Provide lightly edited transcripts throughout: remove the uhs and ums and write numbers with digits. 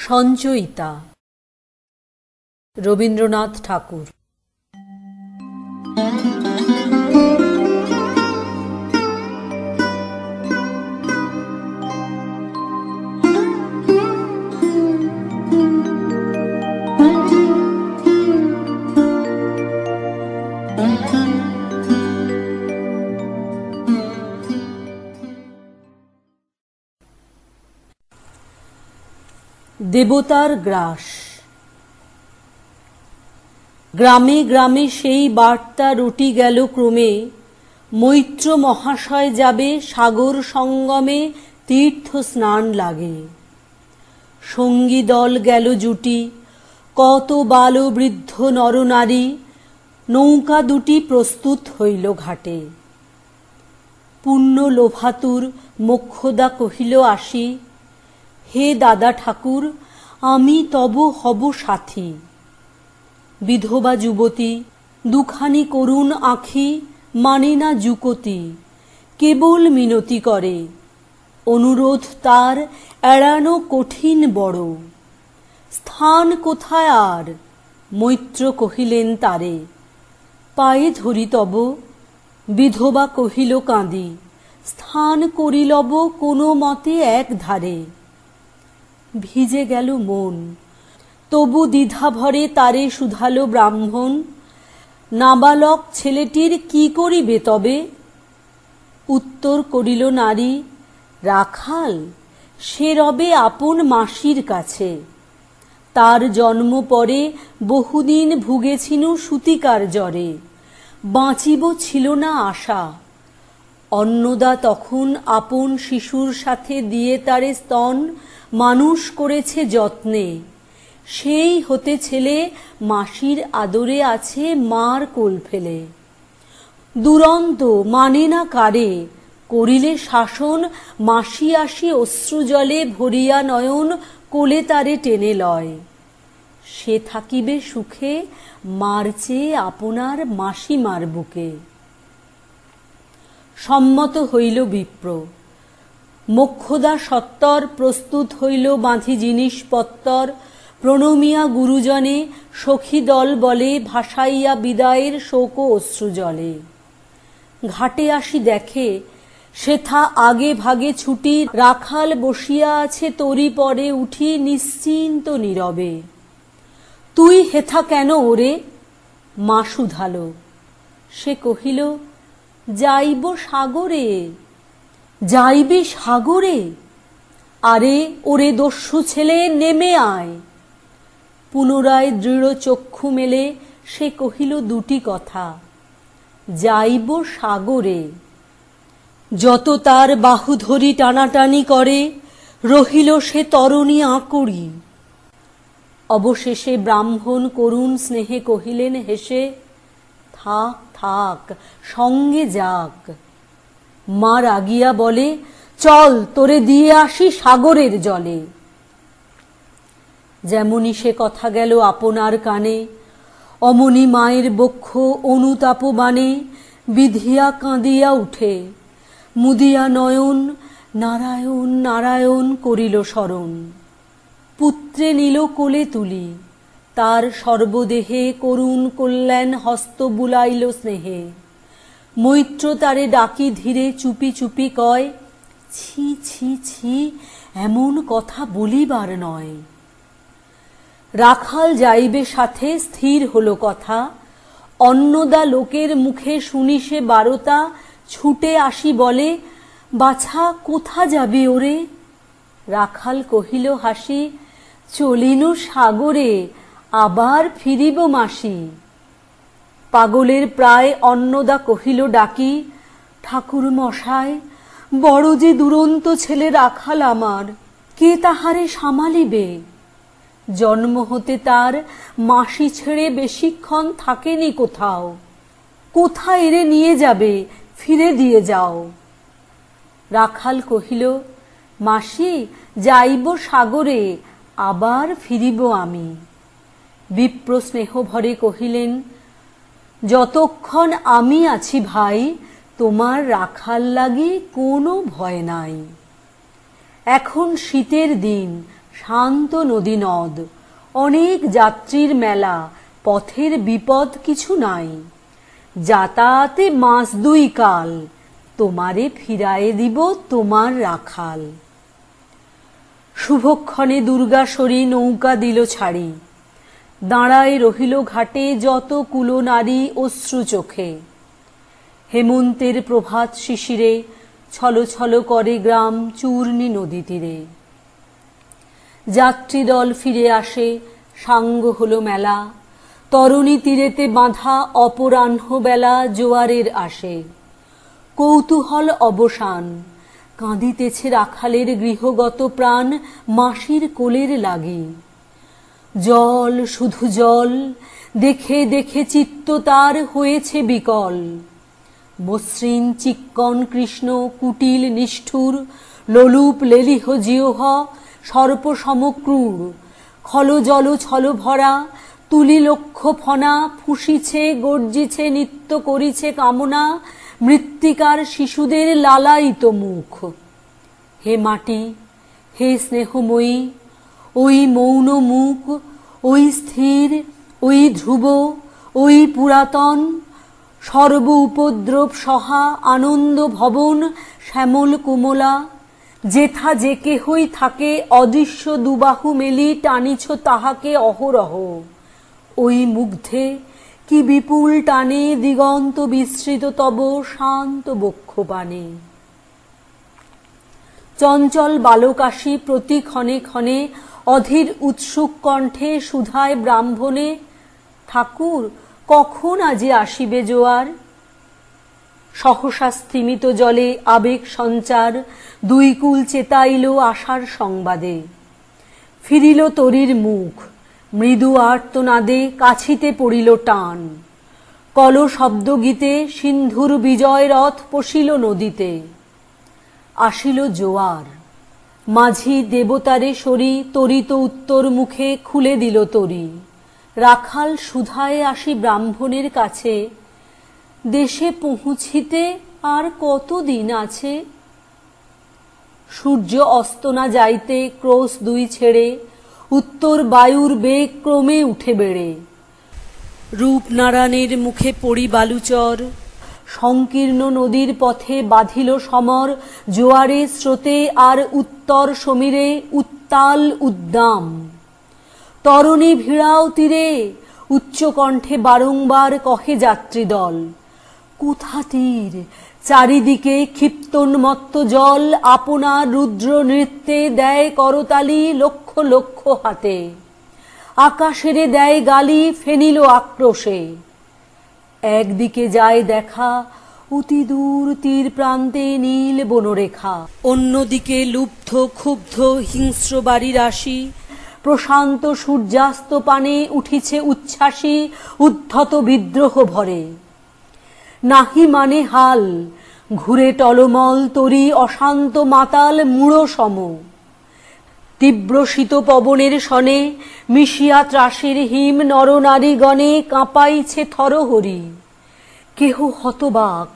সঞ্চয়িতা রবীন্দ্রনাথ ঠাকুর। দেবতার গ্রাস। গ্রামে গ্রামে সেই বার্তা রটি গেল ক্রমে, মৈত্র মহাশয় যাবে সাগর সঙ্গমে তীর্থ স্নান লাগে। সঙ্গী দল গেল জুটি, কত বাল বৃদ্ধ নরনারী, নৌকা দুটি প্রস্তুত হইল ঘাটে। পুণ্য লোভাতুর মোক্ষদা কহিল আসি, হে দাদা ঠাকুর আমি তব হব সাথী। বিধবা যুবতী দুখানি করুণ আঁখি, মানে না যুকতি, কেবল মিনতি করে। অনুরোধ তার এড়ানো কঠিন বড়। স্থান কোথায় আর? মৈত্র কহিলেন তারে, পায়ে ধরি তব। বিধবা কহিল কাঁদি, স্থান করিলব কোনো মতে এক ধারে। ভিজে গেল মন, তবু দ্বিধা ভরে তারে শুধালো ব্রাহ্মণ, নাবালক ছেলেটির কি করিবে তবে? উত্তর করিল নারী, রাখাল সে রবে আপন মাসির কাছে। তার জন্ম পরে বহুদিন ভুগেছিনু সুতিকার জ্বরে, বাঁচিব ছিল না আশা। অন্নদা তখন আপন শিশুর সাথে দিয়ে তারে স্তন মানুষ করেছে যত্নে। সেই হতে ছেলে মাসির আদরে আছে মার কোল ফেলে। দুরন্ত মানে না কারে, করিলে শাসন মাসি আসি অশ্রুজলে ভরিয়া নয়ন কোলে তারে টেনে লয়। সে থাকিবে সুখে মার চেয়ে আপনার মাসিমার বুকে। সম্মত হইল বিপ্র। মোক্ষদা সত্তর প্রস্তুত হইল বাঁধি জিনিসপত্তর। প্রণমিয়া গুরুজনে সখী দল বলে, ভাসাইয়া বিদায়ের শোক অশ্রুজলে। ঘাটে আসি দেখে সেথা আগে ভাগে ছুটি, রাখাল বসিয়া আছে তরি পরে উঠি নিশ্চিন্ত নীরবে। তুই হেথা কেন ওরে? মা শুধালো। সে কহিল, যাইব সাগরে। যাইবে সাগরে? আরে ওরে দস্যু ছেলে নেমে আয়। পুনরায় দৃঢ় চক্ষু মেলে সে কহিল দুটি কথা, যাইব সাগরে। যত তার বাহু ধরি টানাটানি করে, রহিল সে তরণী আঁকুড়ি। অবশেষে ব্রাহ্মণ করুণ স্নেহে কহিলেন হেসে, থাক থাক সঙ্গে যাক। মা রাগিয়া বলে, চল তোরে দিয়ে আসি সাগরের জলে। যেমনি সে কথা গেল আপনার কানে, অমনি মায়ের বক্ষ অনুতাপবানে বিধিয়া কাঁদিয়া উঠে। মুদিয়া নয়ন নারায়ণ নারায়ণ করিল স্মরণ। পুত্রে নিল কোলে তুলি, তার সর্বদেহে করুণ কল্যাণ হস্ত বুলাইল স্নেহে। মৈত্র তারে ডাকি ধীরে চুপি চুপি কয়, ছি ছি ছি এমন কথা বলিবার নয়। রাখাল যাইবে সাথে স্থির হলো কথা। অন্নদা লোকের মুখে শুনি সে বারতা, ছুটে আসি বলে, বাছা কোথা যাবি ওরে? রাখাল কহিল হাসি, চলিনু সাগরে আবার ফিরিব মাসি। পাগলের প্রায় অন্নদা কহিল ডাকি, ঠাকুর মশায় বড় যে দুরন্ত ছেলে রাখাল আমার, কে তাহারে সামালিবে? জন্ম হতে তার মাসি ছেড়ে বেশিক্ষণ থাকেনি কোথাও। কোথায় এরে নিয়ে যাবে, ফিরে দিয়ে যাও। রাখাল কহিল, মাসি যাইব সাগরে আবার ফিরিব আমি। বিপ্র স্নেহ ভরে কহিলেন, যতক্ষণ আমি আছি ভাই, তোমার রাখাল লাগি কোনো ভয় নাই। এখন শীতের দিন, শান্ত নদী নদ, অনেক যাত্রীর মেলা, পথের বিপদ কিছু নাই। যাতায়াতে মাস দুই কাল, তোমারে ফিরায়ে দিব তোমার রাখাল। শুভক্ষণে দুর্গাসরী নৌকা দিল ছাড়ি, দাঁড়ায় রহিল ঘাটে যত কুলো নারী অশ্রু চোখে। হেমন্তের প্রভাত শিশিরে ছলো ছলো করে গ্রাম চূর্ণী নদী তীরে। যাত্রীদল ফিরে আসে, সাঙ্গ হলো মেলা, তরুণী তীরেতে বাঁধা অপরাহ্ন বেলা জোয়ারের আসে। কৌতূহল অবসান, কাঁদিতেছে রাখালের গৃহগত প্রাণ মাসির কোলের লাগি। জল শুধু জল, দেখে দেখে চিত্ত তার হয়েছে বিকল। মসৃণ চিক্কণ কৃষ্ণ কুটিল নিষ্ঠুর, লোলুপ লেলিহ জিহ্ব সর্প সমক্রূর। খল জল ছল ভরা, তুলি লক্ষ ফনা, ফুসিছে গর্জিছে নিত্য করিছে কামনা মৃত্তিকার শিশুদের লালায়িত মুখ। হে মাটি, হে স্নেহময়ী, ওই মৌন মুখ, ওই স্থির, ওই ধ্রুব, ওই পুরাতন, সর্ব উপদ্রব সহা আনন্দ ভবন শ্যামল কোমলা, যেথা যে কেহই থাকে অদৃশ্য দুবাহু মেলি টানিছ তাহাকে অহরহ। ওই মুগ্ধে কি বিপুল টানে দিগন্ত বিস্তৃত তব শান্ত বক্ষপানে। চঞ্চল বালকাশী প্রতি ক্ষণে ক্ষণে অধীর উৎসুক কণ্ঠে সুধায় ব্রাহ্মণে, ঠাকুর কখন আজি আসিবে জোয়ার? সহসা স্তিমিত জলে আবেগ সঞ্চার, দুই কুল চেতাইল আশার সংবাদে। ফিরিল তরীর মুখ, মৃদু আর্তনাদে কাছিতে পড়িল টান। কল শব্দ গীতে সিন্ধুর বিজয় রথ পশিল নদীতে। আসিল জোয়ার, মাঝি দেবতারে সরি তরিত উত্তর মুখে খুলে দিল তরি। রাখাল সুধায় আসি ব্রাহ্মণের কাছে, দেশে পৌঁছিতে আর কত দিন আছে? সূর্য অস্ত না যাইতে ক্রোশ দুই ছেড়ে, উত্তর বায়ুর বেগ ক্রমে উঠে বেড়ে। রূপনারায়ণের মুখে পড়ি বালুচর, সংকীর্ণ নদীর পথে বাঁধিল সমর জোয়ারে স্রোতে আর উত্তর সমীরে উত্তাল উদ্দাম। তরণী ভিড়াও তীরে, উচ্চকণ্ঠে বারংবার কহে যাত্রীদল। কোথা তীর, চারিদিকে ক্ষিপ্তোন্মত্ত জল আপনার রুদ্র নৃত্যে দেয় করতালি লক্ষ লক্ষ হাতে। আকাশেরে দেয় গালি ফেনিল আক্রোশে। একদিকে যায় দেখা অতি দূর তীর প্রান্তে নীল বনরেখা, অন্যদিকে লুব্ধ ক্ষুব্ধ হিংস্র বাড়ি রাশি। প্রশান্ত সূর্যাস্ত পানে উঠিছে উচ্ছ্বাসী উদ্ধত বিদ্রোহ ভরে। নাহি মানে হাল, ঘুরে টলমল তরি অশান্ত মাতাল মূঢ় সম। তীব্র শীত পবনের সনে মিশিয়া ত্রাসের হিম নরনারীগণে কাঁপাইছে থরহরি। কেহ হতবাক,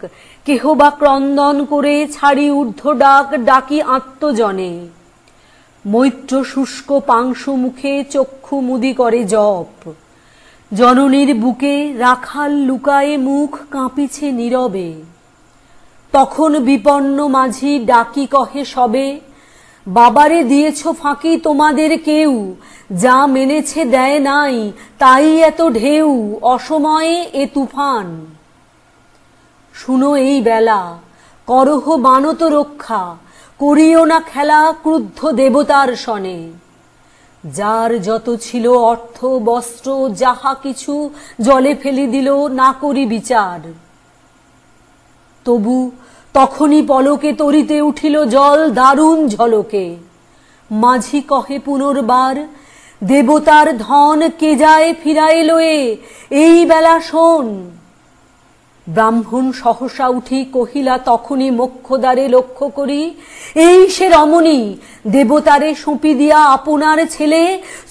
কেহ বা ক্রন্দন করে ছাড়ি ঊর্ধ্ব ডাক ডাকি আত্মজনে। মৈত্র শুষ্ক পাংশু মুখে চক্ষু মুদি করে জপ। জননীর বুকে রাখাল লুকায়ে মুখ কাঁপিছে নীরবে। তখন বিপন্ন মাঝি ডাকি কহে সবে, বাবারে দিয়েছ ফাঁকি তোমাদের কেউ, যা মেনেছে দেয় নাই তাই এত ঢেউ, অসময়ে এ তুফান। শুনো এই বেলা, করহ বানত রক্ষা, করিও না খেলা ক্রুদ্ধ দেবতার সনে। যার যত ছিল অর্থ বস্ত্র যাহা কিছু জলে ফেলি দিল না করি বিচার। তবু তখনই পলকে তরিতে উঠিল জল দারুণ ঝলকে। মাঝি কহে পুনর্বার, দেবতার ধন কে যায় ফিরাইল এই বেলা শোন। ব্রাহ্মণ সহসা উঠি কহিলা তখনই মোক্ষদ্বারে লক্ষ্য করি, এই সে রমণী দেবতারে সঁপি দিয়া আপনার ছেলে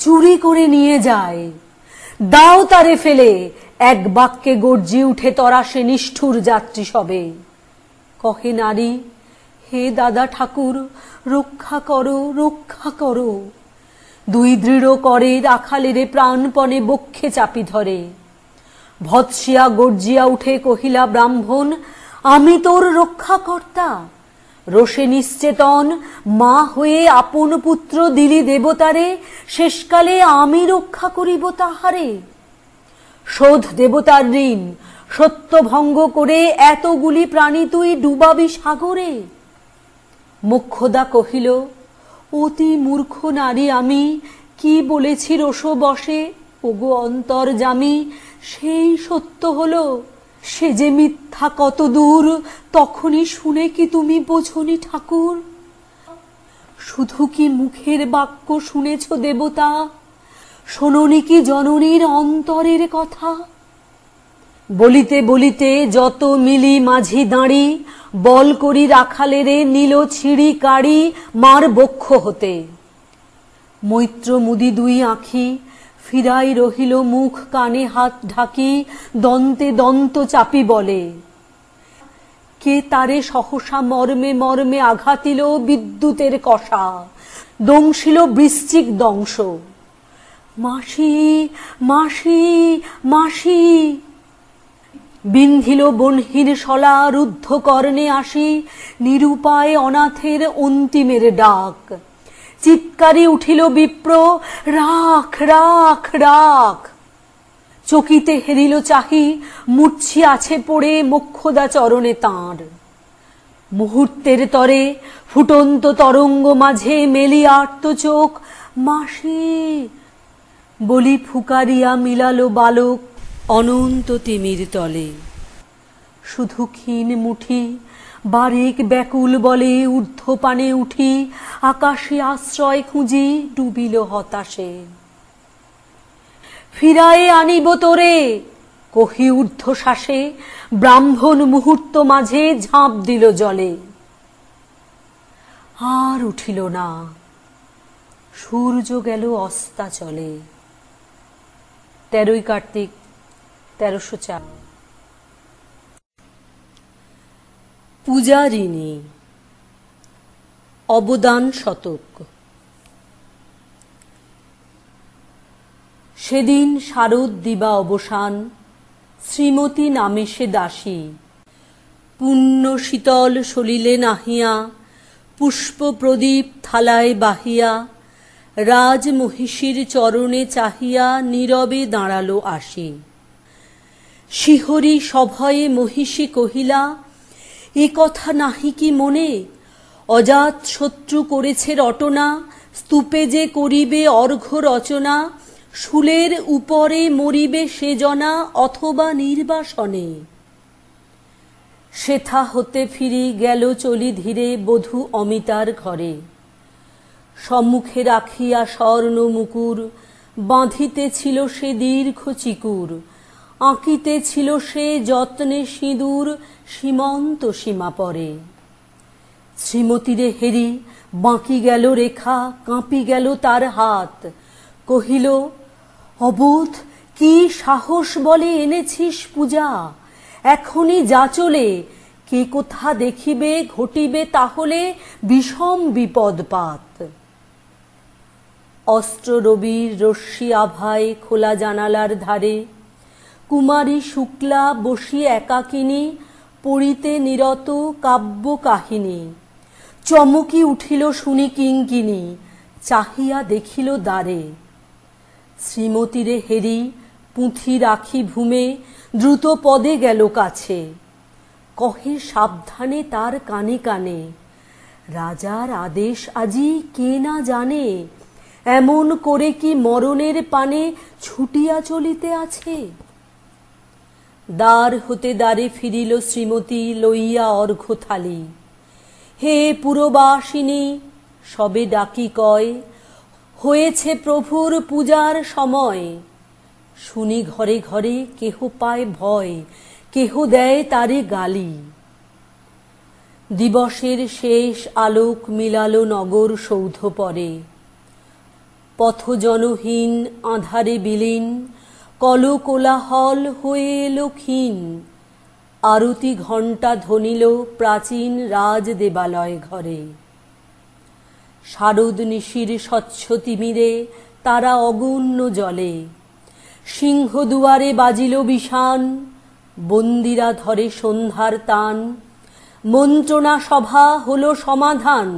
চুরি করে নিয়ে যায়। দাও তারে ফেলে, এক বাক্যে গর্জি উঠে তরাসে নিষ্ঠুর যাত্রী সবে। কহে নারী, হে দাদা ঠাকুর, রক্ষা করো রক্ষা করো। দুই দৃঢ় করে রাখালেরে প্রাণপণে বক্ষে চাপি ধরে। ভৎসিয়া গর্জিয়া উঠে কহিলা ব্রাহ্মণ, আমি তোর রক্ষাকর্তা। রোষে নিশ্চেতন মা হয়ে আপন পুত্র দিলি দেবতারে, শেষকালে আমি রক্ষা করিব তাহারে। শোধ দেবতার ঋণ, সত্য ভঙ্গ করে এতগুলি প্রাণী তুই ডুবাবি সাগরে। মোক্ষদা কহিল, অতি মূর্খ নারী আমি, কি বলেছি রোষ বসে, ওগো অন্তর্যামী, সেই সত্য হলো, সে যে মিথ্যা কত দূর, তখনই শুনে কি তুমি বোঝনি ঠাকুর? শুধু কি মুখের বাক্য শুনেছ দেবতা, শোনোনি কি জননীর অন্তরের কথা? বলিতে বলিতে যত মিলি মাঝি দাঁড়ি, বল করি রাখালেরে নিল ছিঁড়ি কাড়ি মার বক্ষ হতে। মৈত্র মুদি দুই আঁখি ফিরাই রহিল মুখ কানে হাত ঢাকি, দন্তে দন্ত চাপি বলে, কে তারে সহসা মর্মে মর্মে আঘাতিল বিদ্যুতের কষা, দংশিল বৃশ্চিক দংশ। মাসি মাসি মাসি বিন্ধিল বনহীন শলা, রুদ্ধ কর্ণে আসি নিরুপায় অনাথের অন্তিমের ডাক। চিৎকারে উঠিল বিপ্র, রাখ রাখ রাখ। চকিতে হেরিল চাহি, মূর্ছি আছে পড়ে মোক্ষদা চরণে তাঁর। মুহূর্তের তরে ফুটন্ত তরঙ্গ মাঝে মেলি আর্ত চোখ, মাসি বলি ফুকারিয়া মিলালো বালক অনন্ত তিমির তলে। শুধু ক্ষীণ মুঠি বারেক ব্যাকুল বলে ঊর্ধ্বপানে উঠি, আকাশে আশ্রয় খুঁজি ডুবিল হতাশে। ফিরায়ে আনিব তোরে কহি ঊর্ধ্বশ্বাসে, ব্রাহ্মণ মুহূর্ত মাঝে ঝাঁপ দিল জলে। আর উঠিল না, সূর্য গেল অস্তাচলে। 13ই কার্তিক 1304। পূজারিণী অবদান শতক। সেদিন শারদ দিবা অবসান, শ্রীমতী নামে সে দাসী। পুণ্য শীতল সলিলে নাহিয়া, পুষ্প প্রদীপ থালায় বাহিয়া, রাজ মহিষীর চরণে চাহিয়া নীরবে দাঁড়ালো আসি। শিহরি সভয়ে মহিষী কহিলা, এ কথা নাহি কি মনে, অজাত শত্রু করেছে রটনা, স্তূপে যে করিবে অর্ঘ্য রচনা, শুলের উপরে মরিবে সে জনা অথবা নির্বাসনে। সেথা হতে ফিরি গেল চলি ধীরে বধূ অমিতার ঘরে। সম্মুখে রাখিয়া স্বর্ণ মুকুর, বাঁধিতেছিল সে দীর্ঘ চিকুর, আঁকিতেছিল সে যত্নে সিঁদুর সীমন্ত সীমা পরে। শ্রীমতীরে হেরি বাঁকি গেল রেখা, কাঁপি গেল তার হাত। কহিল, অবোধ কি সাহস বলে এনেছিস পূজা, এখনই যা চলে, কে কোথা দেখিবে ঘটিবে তাহলে বিষম বিপদপাত। অস্ত্র রবির রশ্মি আভায় খোলা জানালার ধারে, কুমারী শুক্লা বসি একাকিনী, পড়িতে নিরত কাব্য কাহিনী। চমকি উঠিল শুনি কিঙ্কিনী, চাহিয়া দেখিল দ্বারে। শ্রীমতীরে হেরি পুঁথি রাখি ভূমে, দ্রুত পদে গেল কাছে। কহে সাবধানে তার কানে কানে, রাজার আদেশ আজি কে না জানে, এমন করে কি মরণের পানে ছুটিয়া চলিতে আছে। দ্বার হতে দ্বারে ফিরিল শ্রীমতী লইয়া অর্ঘ্য থালি। হে পুরবাসিনী সবে ডাকি কয়, হয়েছে প্রভুর পূজার সময়। শুনি ঘরে ঘরে কেহ পায় ভয়, কেহ দেয় তারে গালি। দিবসের শেষ আলোক মিলালো নগর সৌধ পরে। পথজনহীন আঁধারে বিলীন, কলকোলাহল হয়ে এলো ক্ষীণ। আরতি ঘণ্টা ধ্বনিল প্রাচীন রাজ দেবালয় ঘরে। শারদ নিশির স্বচ্ছ তিমিরে তারা অগণ্য জলে। সিংহদুয়ারে বাজিল বিষাণ, বন্দিরা ধরে সন্ধ্যার তান। মন্ত্রণা সভা হল সমাধান,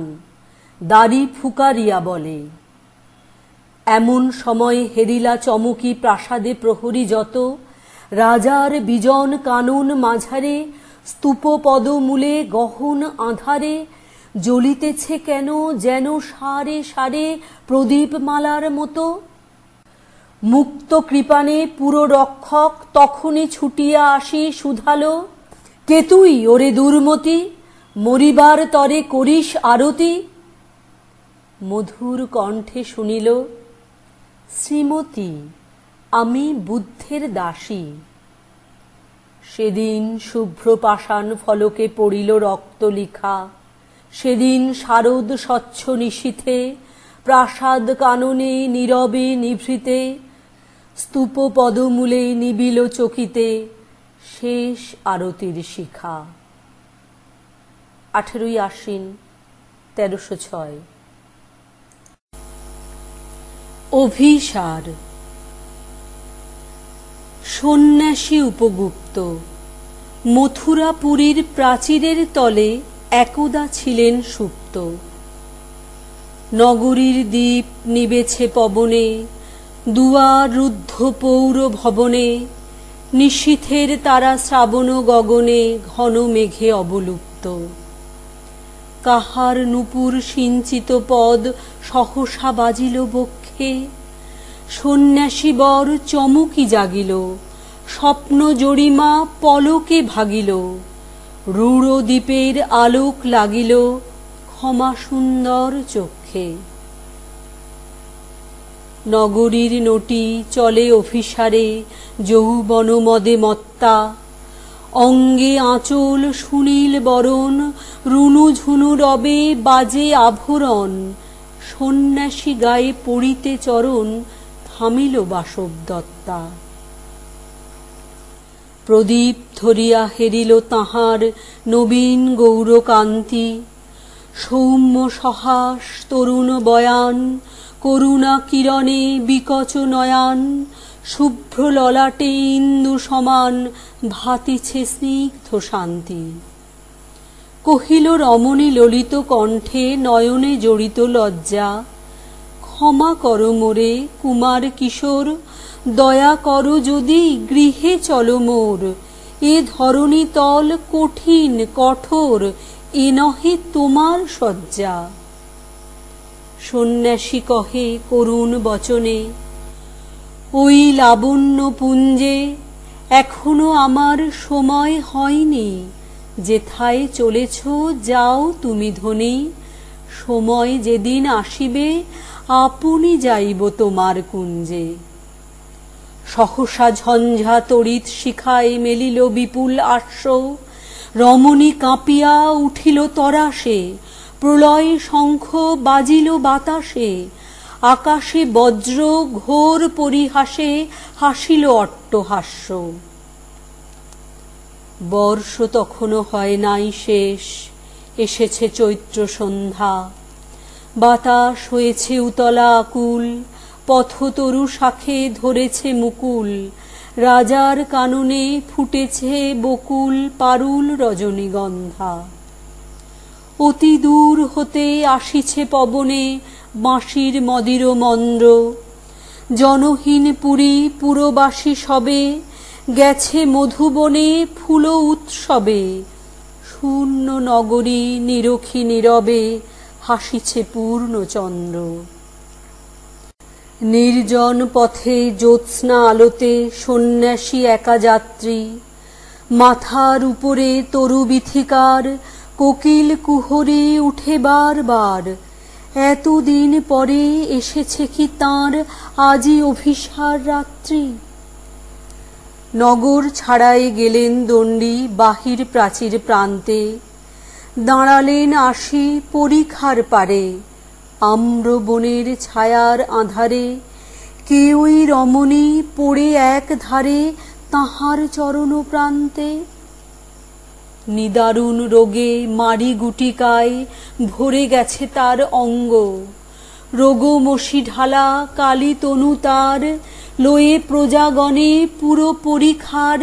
দাড়ি ফুকারিয়া বলে। এমন সময় হেরিলা চমকি প্রাসাদে প্রহরী যত। রাজার বিজন কানন মাঝারে, স্তূপ পদমূলে গহন আঁধারে। জ্বলিতেছে কেন যেন সারে সারে প্রদীপমালার মতো। মুক্ত কৃপানে পুরো রক্ষক তখনই ছুটিয়া আসি শুধালো, কে তুই ওরে দুর্মতি, মরিবার তরে করিস আরতি? মধুর কণ্ঠে শুনিল, শ্রীমতী, আমি বুদ্ধের দাসী। সেদিন শুভ্র পাষাণ ফলকে পড়িল রক্ত লিখা। সেদিন শারদ স্বচ্ছ নিশীথে, প্রাসাদ কাননে নীরবে নিভৃতে। স্তূপ পদমূলে নিবিল চকিতে, শেষ আরতির শিখা। 18ই আশ্বিন 1306। অভিসার। সন্ন্যাসী উপগুপ্ত মথুরাপুরীর প্রাচীরের তলে একদা ছিলেন সুপ্ত। নগরীর দীপ নিবেছে পবনে, দুয়ার রুদ্ধ পৌর ভবনে। নিশীথের তারা শ্রাবণ গগনে ঘন মেঘে অবলুপ্ত। কাহার নূপুর সিঞ্চিত পদ সহসা বাজিল বক্ষে। সন্ন্যাসী বর চমকি জাগিল, স্বপ্ন জরিমা পলকে ভাগিল। রূঢ় দ্বীপের আলোক লাগিল ক্ষমা সুন্দর চক্ষে। নগরীর নটি চলে অভিসারে, যৌবন মদে মত্তা। অঙ্গে আঁচল সুনীল বরণ, রুনু ঝুনু রবে বাজে আভরণ। সন্ন্যাসী গায়ে পড়িতে চরণ, থামিল বাসবদত্তা। প্রদীপ ধরিয়া হেরিল তাহার নবীন গৌরকান্তি। সৌম্য সহাস তরুণ বয়ান, করুণা কিরণে বিকচ নয়ান। শুভ্র ললাটে ইন্দু সমান, ভাতিছে স্নিগ্ধ শান্তি। কহিল রমণী ললিত কণ্ঠে, নয়নে জড়িত লজ্জা। ক্ষমা করো মোরে কুমার কিশোর, দয়া করো যদি গৃহে চলো মোর। এ ধরণী তল কঠিন কঠোর, এ নহে তোমার শয্যা। সন্ন্যাসী কহে করুণ বচনে, ওই লাবণ্য পুঞ্জে এখনো আমার সময় হয়নি। যেথায় চলেছ যাও তুমি ধনী, সময় যেদিন আসিবে আপনি যাইব তোমার কুঞ্জে। সহসা ঝঞ্ঝা তড়িৎ শিখায় মেলিল বিপুল আশ্ব। রমণী কাঁপিয়া উঠিল তরাসে, প্রলয় শঙ্খ বাজিল বাতাসে। আকাশে বজ্র ঘোর পরিহাসে, হাসিল অট্টহাস্য। বর্ষ তখনও হয় নাই শেষ, এসেছে চৈত্র সন্ধ্যা। বাতাস হয়েছে উতলা আকুল, পথতরু শাখে ধরেছে মুকুল। রাজার কাননে ফুটেছে বকুল, পারুল রজনীগন্ধা। অতি দূর হতে আসিছে পবনে বাঁশির মদির মন্দ্র। জনহীন পুরী পুরবাসী সবে, গেছে মধুবনে ফুল উৎসবে। শূন্য নগরী নিরখী নীরবে, হাসিছে পূর্ণচন্দ্র। নির্জন পথে জ্যোৎস্না আলোতে সন্ন্যাসী একা যাত্রী। মাথার উপরে তরু বিথিকার, কোকিল কুহরে উঠে বার বার। এতদিন পরে এসেছে কি তাঁর আজি অভিসার রাত্রি। নগর ছাড়াই গেলেন দণ্ডী বাহির প্রাচীর প্রান্তে। দাঁড়ালেন আসি পরিখার পারে, আম্র বনের ছায়ার আঁধারে। কেউই রমণী পড়ে এক ধারে তাঁহার চরণ প্রান্তে। নিদারুণ রোগে মারি গুটিকায় ভরে গেছে তার অঙ্গ, রোগমসি ঢালা কালী তনু তার, লয়ে প্রজাগণে পুরো পরিখার,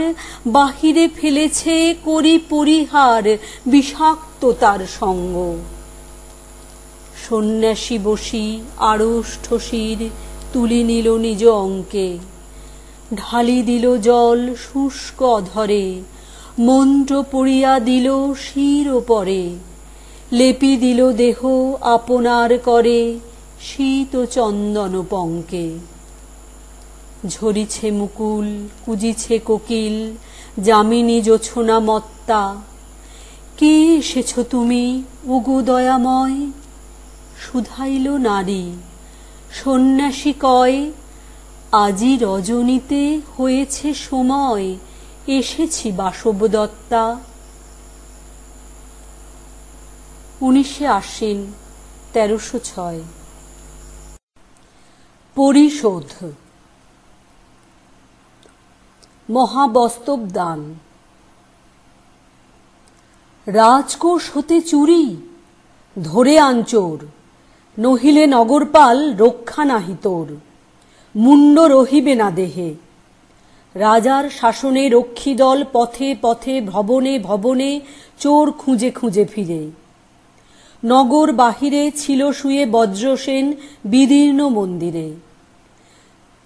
বাহিরে ফেলেছে করি পরিহার বিষাক্ত তার সঙ্গ। সন্ন্যাসী বসি আড়ষ্ট শির তুলি নিল নিজ অঙ্কে, ঢালি দিল জল শুষ্ক অধরে, মন্ত্র পড়িয়া দিল শির ওপরে, লেপি দিল দেহ আপনার করে শীত চন্দন পঙ্কে। ঝরিছে মুকুল কুজিছে কোকিল যামিনী জোছনা মত্তা, কে এসেছ তুমি ওগো দয়াময়? শুধাইল নারী, সন্ন্যাসী কয়, আজি রজনীতে হয়েছে সময়, এসেছি বাসবদত্তা। 19 আশ্বিন 1306। পরিশোধ। মহাবস্তব দান। রাজকোষ হতে চুরি ধরে আন চোর, নহিলে নগরপাল রক্ষা নাহি তোর। মুন্ড রহিবে না দেহে। রাজার শাসনে রক্ষী দল পথে পথে ভবনে ভবনে চোর খুঁজে খুঁজে ফিরে। নগর বাহিরে ছিল শুয়ে বজ্রসেন বিদীর্ণ মন্দিরে।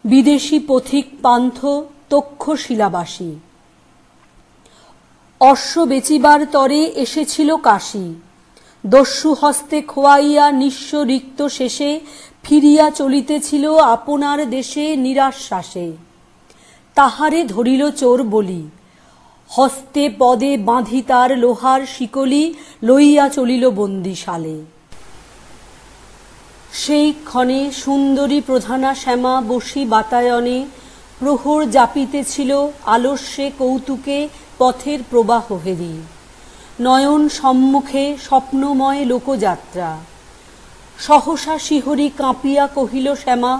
বিদেশী পথিক পান্থ তক্ষশিলাবাসী, অশ্ব বেচিবার তরে এসেছিল কাশী। দস্যু হস্তে খোয়াইয়া নিঃস্ব রিক্ত শেষে ফিরিয়া চলিতেছিল আপনার দেশে নিরাশ্বাসে। তাহারে ধরিল চোর বলি, হস্তে পদে বাঁধি তার লোহার শিকলি, লইয়া চলিল বন্দিশালে। সেই ক্ষণে সুন্দরী প্রধানা শ্যামা বসি বাতায়নে, প্রহর জাপিতেছিল আলস্যে কৌতুকে পথের প্রবাহ হেরি। নয়ন সম্মুখে স্বপ্নময় লোকযাত্রা। সহসা শিহরি কাঁপিয়া কহিল শ্যামা,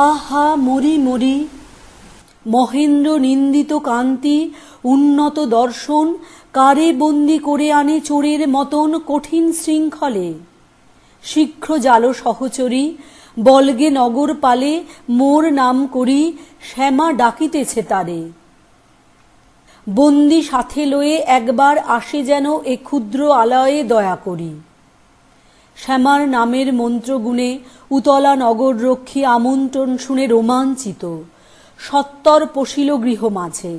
আহা মরি মরি। মহেন্দ্র নিন্দিত কান্তি উন্নত দর্শন, কারে বন্দি করে আনে চোরের মতন কঠিন শৃঙ্খলে। শীঘ্র জাল সহচরী, বলগে নগর পালে মোর নাম করি, শ্যামা ডাকিতেছে তারে। বন্দি সাথে লয়ে একবার আসে যেন এ ক্ষুদ্র আলয়ে দয়া করি। শ্যামার নামের মন্ত্রগুণে উতলা নগর রক্ষী আমন্ত্রণ শুনে রোমাঞ্চিত, সত্তর পশিল গৃহ মাঝে।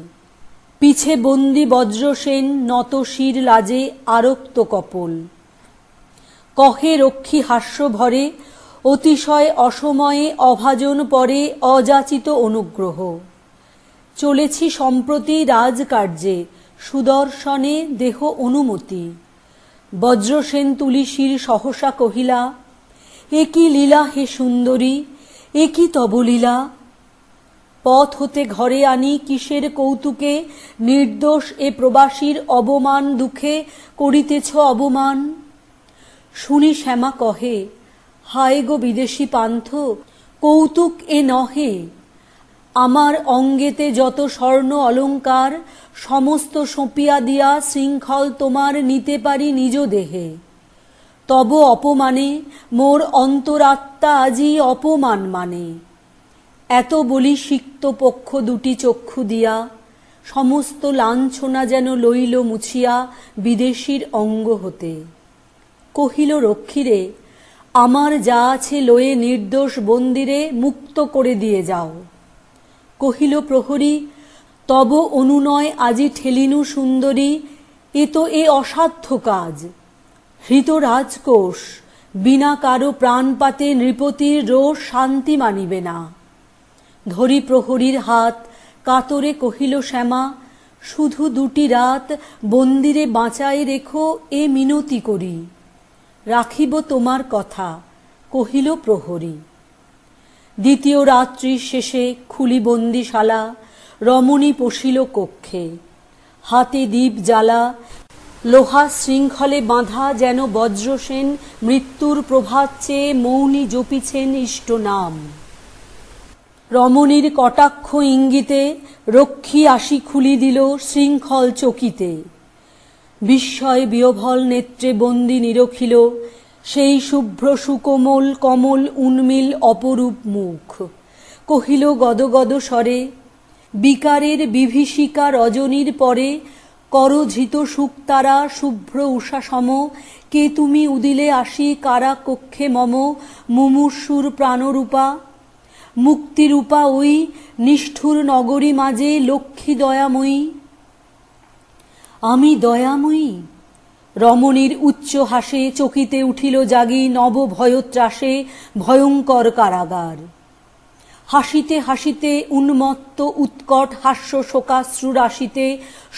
পিছে বন্দি বজ্রসেন নত শির লাজে আরক্ত কপল। কহে রক্ষী হাস্য ভরে, অতিশয় অসময়ে অভাজন পরে অযাচিত অনুগ্রহ। চলেছি সম্প্রতি রাজকার্যে, সুদর্শনে দেহ অনুমতি। বজ্রসেন তুলি শির সহসা কহিলা, এ কি লীলা হে সুন্দরী, এ কি তব লীলা। পথ হতে ঘরে আনি কিসের কৌতুকে, নির্দোষ এ প্রবাসীর অবমান দুঃখে করিতেছ অবমান। শুনি শ্যামা কহে, হায় গো বিদেশী পান্থ, কৌতুক এ নহে। আমার অঙ্গেতে যত স্বর্ণ অলঙ্কার, সমস্ত সঁপিয়া দিয়া শৃঙ্খল তোমার নিতে পারি নিজ দেহে। তব অপমানে মোর অন্তরাত্মা আজি অপমান মানে। এত বলি সিক্ত পক্ষ দুটি চক্ষু দিয়া, সমস্ত লাঞ্ছনা যেন লইল মুছিয়া বিদেশীর অঙ্গ হতে। কহিল রক্ষীরে, আমার যা আছে লয়ে নির্দোষ বন্দিরে মুক্ত করে দিয়ে যাও। কহিল প্রহরী, তব অনুনয় আজি ঠেলিনু সুন্দরী, এ তো এ অসাধ্য কাজ। হৃত রাজকোষ বিনা কারো প্রাণপাতে নৃপতির রোষ শান্তি মানিবে না। ধরি প্রহরীর হাত, কাতরে কহিল শ্যামা, শুধু দুটি রাত বন্দিরে বাঁচাই রেখো এ মিনতি করি। রাখিব তোমার কথা, কহিল প্রহরী। দ্বিতীয় রাত্রির শেষে খুলি বন্দিশালা, রমণী পশিল কক্ষে। হাতে দীপ জ্বালা, লোহা শৃঙ্খলে বাঁধা যেন বজ্রসেন মৃত্যুর প্রভাত চেয়ে মৌনী জপিছেন ইষ্ট নাম। রমণীর কটাক্ষ ইঙ্গিতে রক্ষী আসি খুলি দিল শৃঙ্খল চকিতে। বিস্ময় বিহ্বল নেত্রে বন্দি নিরখিল সেই শুভ্র সুকোমল কমল উন্মিল অপরূপ মুখ। কহিল গদগদ স্বরে, বিকারের বিভীষিকা রজনীর পরে করধৃত শুকতারা শুভ্র উষা সম, কে তুমি উদিলে আসি কারা কক্ষে মম মুমূর্ষুর প্রাণরূপা। মুক্তিরূপা ওই নিষ্ঠুর নগরী মাঝে লক্ষ্মী দয়াময়ী। আমি দয়াময়ী? রমণীর উচ্চ হাসে চকিতে উঠিল জাগি নব ভয়ত্রাসে ভয়ঙ্কর কারাগার। হাসিতে হাসিতে উন্মত্ত উৎকট হাস্য শোকাশ্রুর আসিতে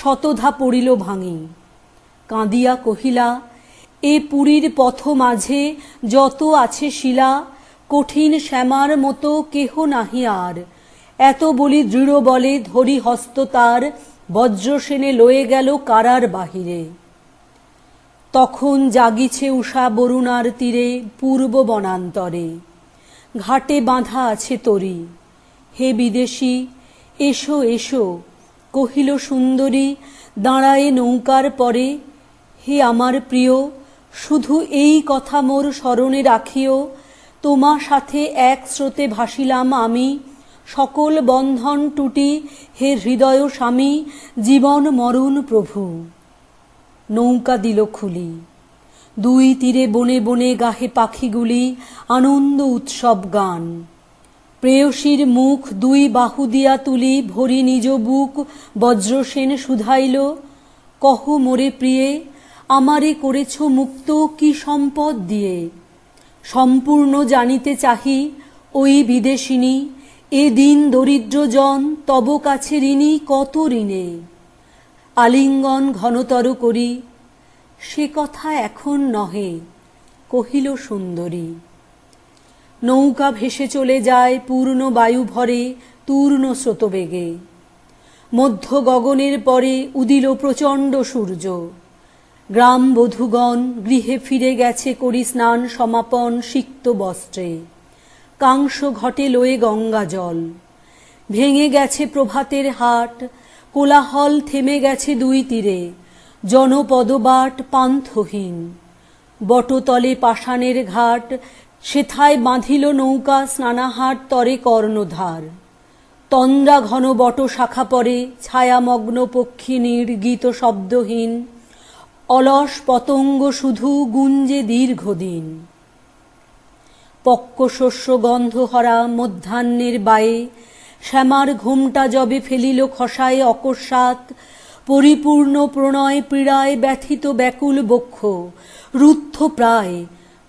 শতধা পড়িল ভাঙি। কাঁদিয়া কহিলা, এ পুরীর পথ মাঝে যত আছে শিলা, কঠিন শ্যামার মতো কেহ নাহি আর। এত বলি দৃঢ় বলে ধরি হস্ত তার, বজ্রসেনে লয়ে গেল কারার বাহিরে। তখন জাগিছে উষা বরুণার তীরে পূর্ব বনান্তরে, ঘাটে বাঁধা আছে তরি। হে বিদেশী, এসো এসো, কহিল সুন্দরী দাঁড়ায়ে নৌকার পরে। হে আমার প্রিয়, শুধু এই কথা মোর স্মরণে রাখিও, তোমা সাথে এক স্রোতে ভাসিলাম আমি, সকল বন্ধন টুটি হে হৃদয় স্বামী, জীবন মরণ প্রভু। নৌকা দিল খুলি, দুই তীরে বনে বনে গাহে পাখিগুলি আনন্দ উৎসব গান। প্রেয়সীর মুখ দুই বাহু দিয়া তুলি ভরি নিজ বুক বজ্রসেন শুধাইল, কহ মোরে প্রিয়ে, আমারে করেছ মুক্ত কি সম্পদ দিয়ে। সম্পূর্ণ জানিতে চাহি ওই বিদেশিনী, এ দিন দরিদ্র জন তব কাছে ঋণী কত ঋণে। আলিঙ্গন ঘনতর করি, সে কথা এখন নহে, কহিল সুন্দরী। নৌকা ভেসে চলে যায় পূর্ণ বায়ু ভরে তূর্ণ স্রোতবেগে। মধ্য গগনের পরে উদিল প্রচণ্ড সূর্য। গ্রাম বধূগণ গৃহে ফিরে গেছে করি স্নান সমাপন সিক্ত বস্ত্রে। কাংস ঘটে লয়ে গঙ্গা জল। ভেঙে গেছে প্রভাতের হাট, কোলাহল থেমে গেছে দুই তীরে, জনপদবাট পান্থহীন। বটতলে পাষাণের ঘাট, সেথায় বাঁধিল নৌকা স্নানাহার তরে কর্ণধার। তন্দ্রা ঘন বট শাখা পরে ছায়ামগ্ন পক্ষিণীর গীত শব্দহীন, অলস পতঙ্গ শুধু গুঞ্জে দীর্ঘদিন। পক্ক শস্য গন্ধহরা মধ্যাহ্নের বায়ে, শ্যামার ঘোমটা যবে ফেলিল খসায় অকস্মাৎ, পরিপূর্ণ প্রণয় পীড়ায় ব্যথিত ব্যাকুল বক্ষ রুদ্ধ প্রায়।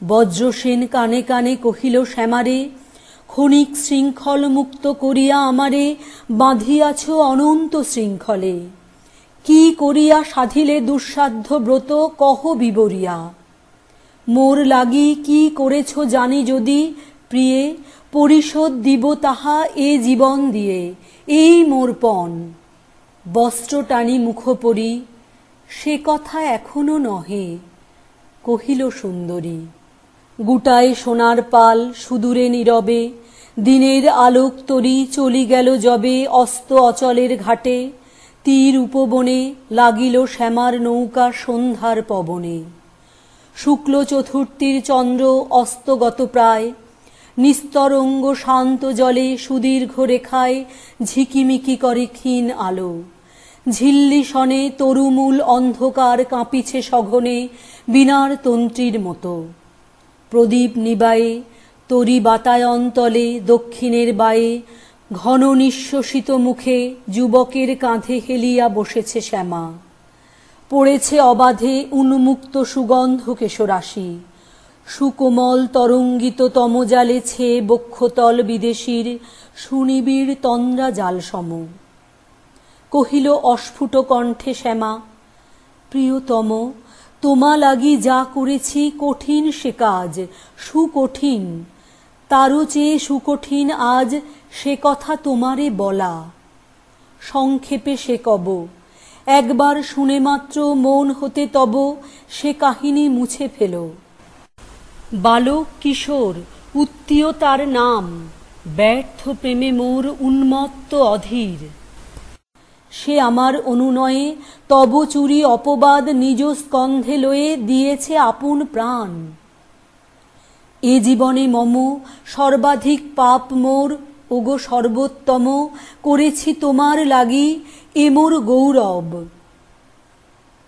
বজ্রসেন কানে কানে কহিল শ্যামারে, ক্ষণিক শৃঙ্খল মুক্ত করিয়া আমারে বাঁধিয়াছ অনন্ত শৃঙ্খলে। কি করিয়া সাধিলে দুঃসাধ্য ব্রত কহ বিবরিয়া। মোর লাগি কি করেছ জানি যদি প্রিয়ে, পরিশোধ দিব তাহা এ জীবন দিয়ে, এই মোর পণ। বস্ত্র টানি মুখ পরি, সে কথা এখনো নহে, কহিল সুন্দরী। গুটায় সোনার পাল সুদূরে নীরবে, দিনের আলোক তরি চলি গেল যবে অস্ত অচলের ঘাটে। তীর উপবনে লাগিল শ্যামার নৌকা সন্ধ্যার পবনে। শুক্ল চতুর্থীর চন্দ্র অস্তগত প্রায়, নিস্তরঙ্গ শান্ত জলে সুদীর্ঘ রেখায় ঝিকিমিকি করে ক্ষীণ আলো। ঝিল্লি সনে তরুমূল অন্ধকার কাঁপিছে সঘনে বীণার তন্ত্রীর মতো। প্রদীপ নিবায়ে তরি বাতায়ন তলে দক্ষিণের বায়ে, ঘন নিঃশ্বসিত মুখে যুবকের কাঁধে হেলিয়া বসেছে শ্যামা। পড়েছে অবাধে উন্মুক্ত সুগন্ধ কেশরাশি, সুকোমল তরঙ্গিত তমজালে ছেয়ে বক্ষতল বিদেশীর সুনিবিড় তন্দ্রা জালসম। কহিল অস্ফুট কণ্ঠে শ্যামা, প্রিয়তম, তোমা লাগি যা করেছি কঠিন সে কাজ, সুকঠিন, তারও চেয়ে সুকঠিন আজ সে কথা তোমারে বলা। সংক্ষেপে সে কব, একবার শুনে মাত্র মন হতে তব সে কাহিনী মুছে ফেল। বালক কিশোর উত্তীয় তার নাম, ব্যর্থ প্রেমে মোর উন্মত্ত অধীর। সে আমার অনুনয়ে তব চুরি অপবাদ নিজ স্কন্ধে লয়ে দিয়েছে আপন প্রাণ। এ জীবনে মম সর্বাধিক পাপ মোর, ওগো সর্বোত্তম, করেছি তোমার লাগি এ মোর গৌরব।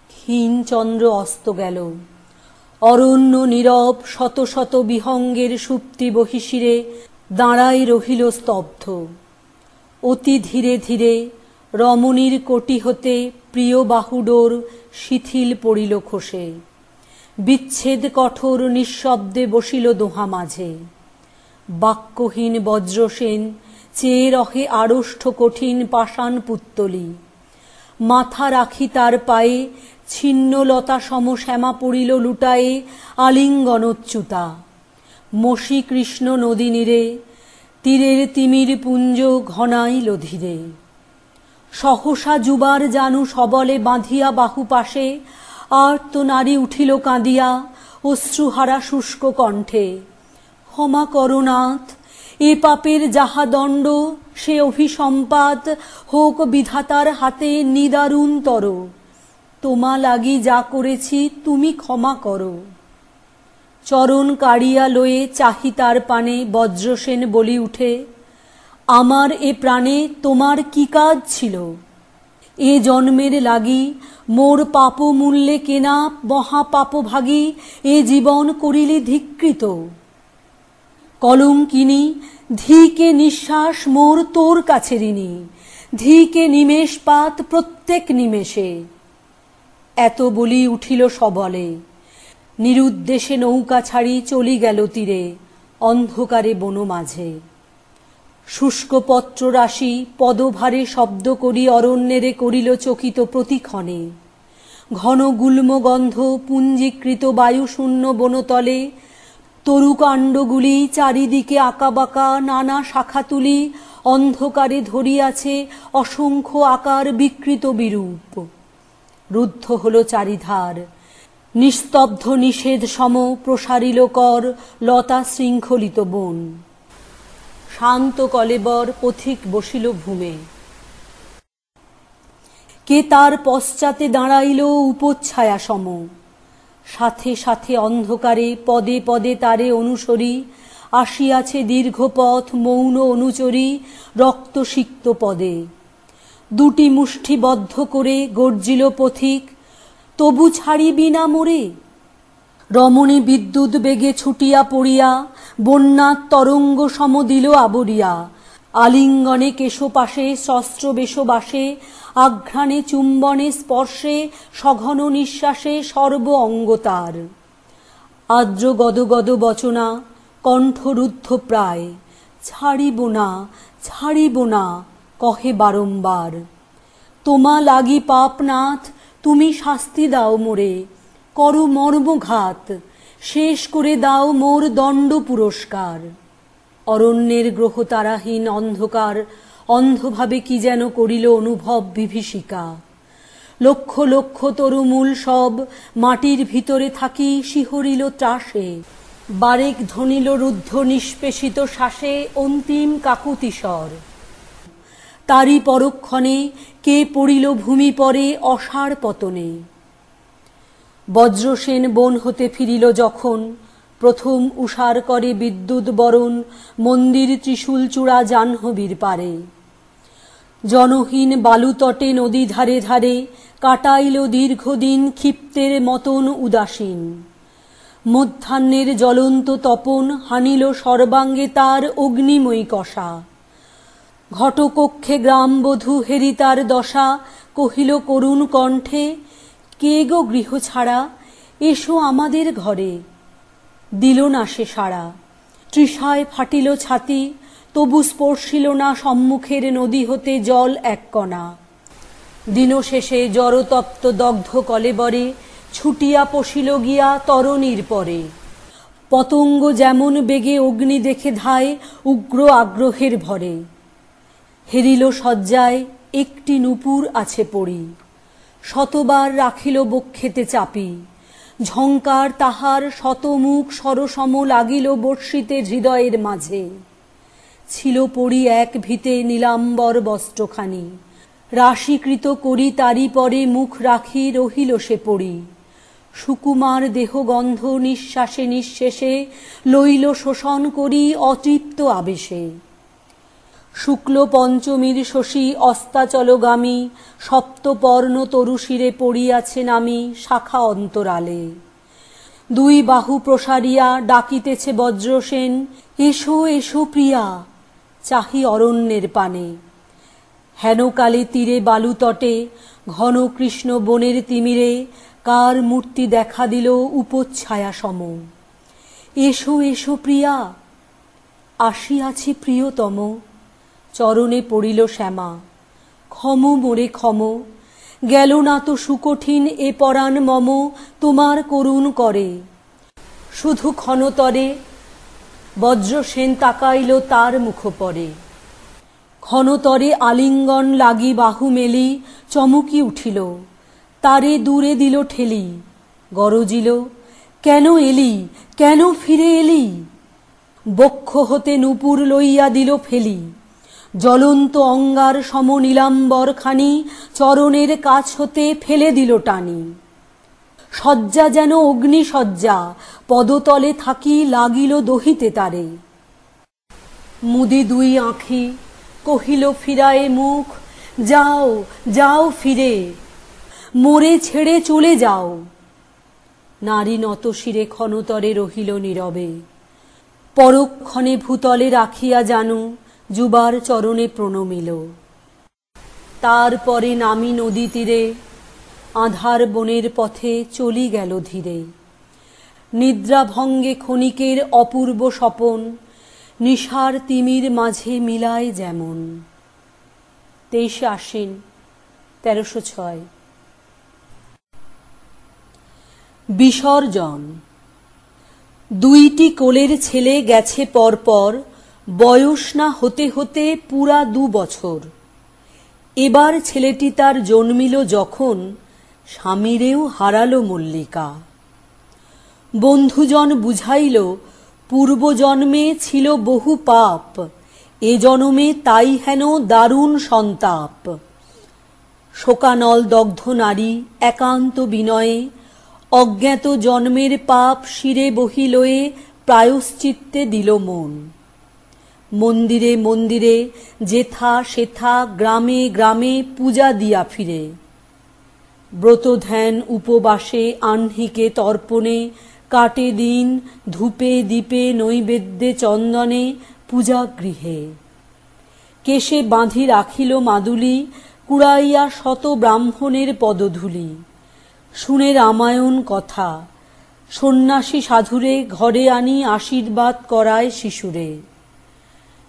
ক্ষীণ চন্দ্র অস্ত গেল, অরণ্য নীরব, শত শত বিহঙ্গের সুপ্তি বহিশিরে দাঁড়াই রহিল স্তব্ধ। অতি ধীরে ধীরে রমণীর কোটি হতে প্রিয় বাহুডোর শিথিল পড়িল খসে। বিচ্ছেদ কঠোর নিঃশব্দে বসিল দোহা মাঝে। বাক্যহীন বজ্রসেন চেয়ে রহে আড়ষ্ঠ কঠিন পাষাণ পুত্তলি। মাথা রাখি তার পায়ে ছিন্ন লতা সম শ্যামা পড়িল লুটায়ে আলিঙ্গনোচ্যুতা। মসি কৃষ্ণ নদী নীরে তীরের তিমির পুঞ্জ ঘনাইল ধীরে। সহসা যুবার জানু সবলে বাঁধিয়া বাহু পাশে আর্ত নারী উঠিল কাঁদিয়া অশ্রুহারা শুষ্ক কণ্ঠে। ক্ষমা করো নাথ, এ পাপের যাহা দণ্ড সে অভিসম্পাত হোক বিধাতার হাতে নিদারুণতর। তোমা লাগি যা করেছি তুমি ক্ষমা করো। চরণ কাড়িয়া লয়ে চাহি তার পানে বজ্রসেন বলি উঠে, আমার এ প্রাণে তোমার কি কাজ ছিল? এ জন্মের লাগি মোর পাপ মূল্যে কেনা মহাপাপভাগী এ জীবন করিলি ধিক্কৃত। কলঙ্কিনী ধিকে নিঃশ্বাস মোর তোর কাছে ঋণী, ধিকে নিমেষপাত প্রত্যেক নিমেষে। এত বলি উঠিল সবলে, নিরুদ্দেশে নৌকা ছাড়ি চলি গেল তীরে অন্ধকারে বন মাঝে। শুষ্ক পত্র রাশি পদভারে শব্দ করি অরণ্যেরে করিল চকিত প্রতিক্ষণে। ঘন গুল্ম গন্ধ পুঞ্জীকৃত বায়ু শূন্য বনতলে তরুকাণ্ডগুলি চারিদিকে আঁকাবাঁকা নানা শাখা তুলি অন্ধকারে ধরিয়াছে অসংখ্য আকার বিকৃত বিরূপ। রুদ্ধ হল চারিধার, নিস্তব্ধ নিষেধ সম প্রসারিল কর লতা শৃঙ্খলিত বন। শান্ত কলেবর পথিক বসিল ভূমে, কে তার পশ্চাতে দাঁড়াইল উপচ্ছায়া সম। সাথে সাথে অন্ধকারে পদে পদে তারে অনুসরি আসিয়াছে দীর্ঘ পথ মৌন অনুচরী রক্তসিক্ত পদে। দুটি মুষ্টি বদ্ধ করে গর্জিল পথিক, তবু ছাড়িবি না মোরে। রমণী বিদ্যুৎ বেগে ছুটিয়া পড়িয়া বন্যার তরঙ্গ সম দিল আবরিয়া। আলিঙ্গনে কেশপাশে শস্ত্র বেশবাসে আঘ্রাণে চুম্বনে স্পর্শে সঘন নিঃশ্বাসে সর্ব অঙ্গ তার। আর্দ্র গদগদ বচনা কণ্ঠরুদ্ধ প্রায়, ছাড়িব না ছাড়িব না কহে বারংবার। তোমা লাগি পাপনাথ তুমি শাস্তি দাও মোরে, করো মর্মঘাত শেষ করে দাও মোর দণ্ড পুরস্কার। অরণ্যের গ্রহ তারাহীন অন্ধকার অন্ধভাবে কি যেন করিল অনুভব বিভীষিকা। লক্ষ লক্ষ তরুমূল সব মাটির ভিতরে থাকি শিহরিল ত্রাসে। বারেক ধ্বনিল রুদ্ধ নিষ্পেষিত শ্বাসে অন্তিম কাকুতিস্বর। তারই পরক্ষণে কে পড়িল ভূমি পরে অসার পতনে। বজ্রসেন বন হতে ফিরিল যখন প্রথম উষার করে বিদ্যুৎ বরণ মন্দির ত্রিশূল চূড়া জাহ্নবীর পারে। জনহীন বালুতটে নদী ধারে ধারে কাটাইল দীর্ঘদিন ক্ষিপ্তের মতন উদাসীন। মধ্যাহ্নের জ্বলন্ত তপন হানিল সর্বাঙ্গে তার অগ্নিময়ী কষা। ঘটকক্ষে গ্রামবধূ হেরি তার দশা কহিল করুণ কণ্ঠে, কে গো গৃহ ছাড়া এসো আমাদের ঘরে। দিল না সে সাড়া, তৃষায় ফাটিল ছাতি, তবু স্পর্শিল না সম্মুখের নদী হতে জল এক কণা। দিনশেষে জড়তপ্ত দগ্ধ কলেবরে ছুটিয়া পশিল গিয়া তরণীর পরে। পতঙ্গ যেমন বেগে অগ্নি দেখে ধায় উগ্র আগ্রহের ভরে। হেরিল শয্যায় একটি নূপুর আছে পড়ি, শতবার রাখিল বক্ষেতে চাপি। ঝঙ্কার তাহার শতমুখ সরসম লাগিল বর্ষিতে হৃদয়ের মাঝে। ছিল পড়ি এক ভিতে নীলাম্বর বস্ত্রখানি, রাশিকৃত করি তারি পরে মুখ রাখি রহিল সে পড়ি। সুকুমার দেহগন্ধ নিঃশ্বাসে নিঃশেষে লইল শোষণ করি অতৃপ্ত আবেশে। শুক্ল পঞ্চমীর শশী অস্তাচলগামী সপ্তপর্ণ তরুশিরে পড়িয়াছে নামি শাখা অন্তরালে। দুই বাহু প্রসারিয়া ডাকিতেছে বজ্রসেন, এসো এসো প্রিয়া, চাহি অরণ্যের পানে। হেনকালে তীরে বালুতটে ঘন কৃষ্ণ বনের তিমিরে কার মূর্তি দেখা দিল উপচ্ছায়া সম। এসো এসো প্রিয়া, আসিয়াছি প্রিয়তম, চরণে পড়িল শ্যামা। ক্ষম মোরে ক্ষম, গেল না তো সুকঠিন এ পরাণ মম তোমার করুণ করে। শুধু ক্ষণতরে বজ্রসেন তাকাইল তার মুখ পরে। ক্ষণতরে আলিঙ্গন লাগি বাহু মেলি চমকি উঠিল, তারে দূরে দিল ঠেলি। গরজিল, কেন এলি, কেন ফিরে এলি? বক্ষ হতে নূপুর লইয়া দিল ফেলি। জ্বলন্ত অঙ্গার সম নীলাম্বর খানি চরণের কাছ হতে ফেলে দিল টানি। শয্যা যেন অগ্নিশয্যা, পদতলে থাকি লাগিল দহিতে তারে। মুদি দুই আঁখি কহিল ফিরায়ে মুখ, যাও যাও ফিরে, মোরে ছেড়ে চলে যাও। নারী নত শিরে ক্ষণতরে রহিল নীরবে। পরক্ষণে ভূতলে রাখিয়া জানু যুবার চরণে প্রণমিল। তারপরে নামি নদী তীরে আঁধার বনের পথে চলি গেল ধীরে। নিদ্রাভঙ্গে ক্ষণিকের অপূর্ব স্বপন নিশার তিমির মাঝে মিলায় যেমন। 23 আশ্বিন 1306। বিসর্জন। দুইটি কোলের ছেলে গেছে পরপর, বয়স না হতে হতে পুরা 2 বছর। এবার ছেলেটি তার জন্মিল যখন, স্বামীরেও হারালো মল্লিকা। বন্ধুজন বুঝাইল পূর্বজন্মে ছিল বহু পাপ, এ জন্মে তাই হেন দারুণ সন্তাপ। শোকানল দগ্ধ নারী একান্ত বিনয়ে অজ্ঞাত জন্মের পাপ শিরে বহিলয়ে প্রায়শ্চিত্তে দিল মন। মন্দিরে মন্দিরে যেথা সেথা গ্রামে গ্রামে পূজা দিয়া ফিরে। ব্রত ধ্যান উপবাসে আহ্নিকে তর্পণে কাটে দিন ধূপে দীপে নৈবেদ্যে চন্দনে পূজাগৃহে। কেশে বাঁধি রাখিল মাদুলি কুড়াইয়া শত ব্রাহ্মণের পদধূলি। শুনে রামায়ণ কথা, সন্ন্যাসী সাধুরে ঘরে আনি আশীর্বাদ করায় শিশুরে।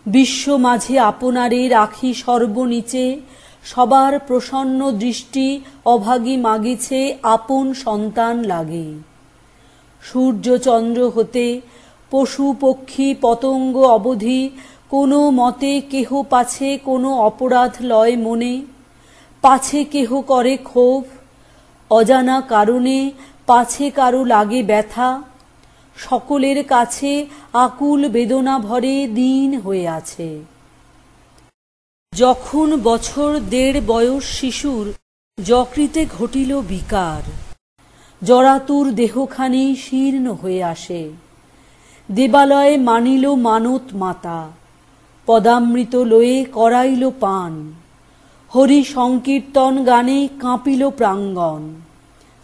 বিশ্ব মাঝে আপনারে রাখি সর্বনীচে, সবার প্রসন্ন দৃষ্টি অভাগী মাগিছে আপন সন্তান লাগে। সূর্য চন্দ্র হতে পশু পক্ষী পতঙ্গ অবধি কোনো মতে কেহ পাছে কোনো অপরাধ লয় মনে, পাছে কেহ করে ক্ষোভ, অজানা কারণে পাছে কারো লাগে ব্যথা। সকলের কাছে আকুল বেদনা ভরে দিন হয়ে আছে। যখন বছর 1.5 বয়স শিশুর যকৃতে ঘটিল বিকার, জরাতুর দেহখানি শীর্ণ হয়ে আসে। দেবালয়ে মানিল মানত মাতা, পদামৃত লয়ে করাইল পান। হরি সংকীর্তন গানে কাঁপিল প্রাঙ্গণ,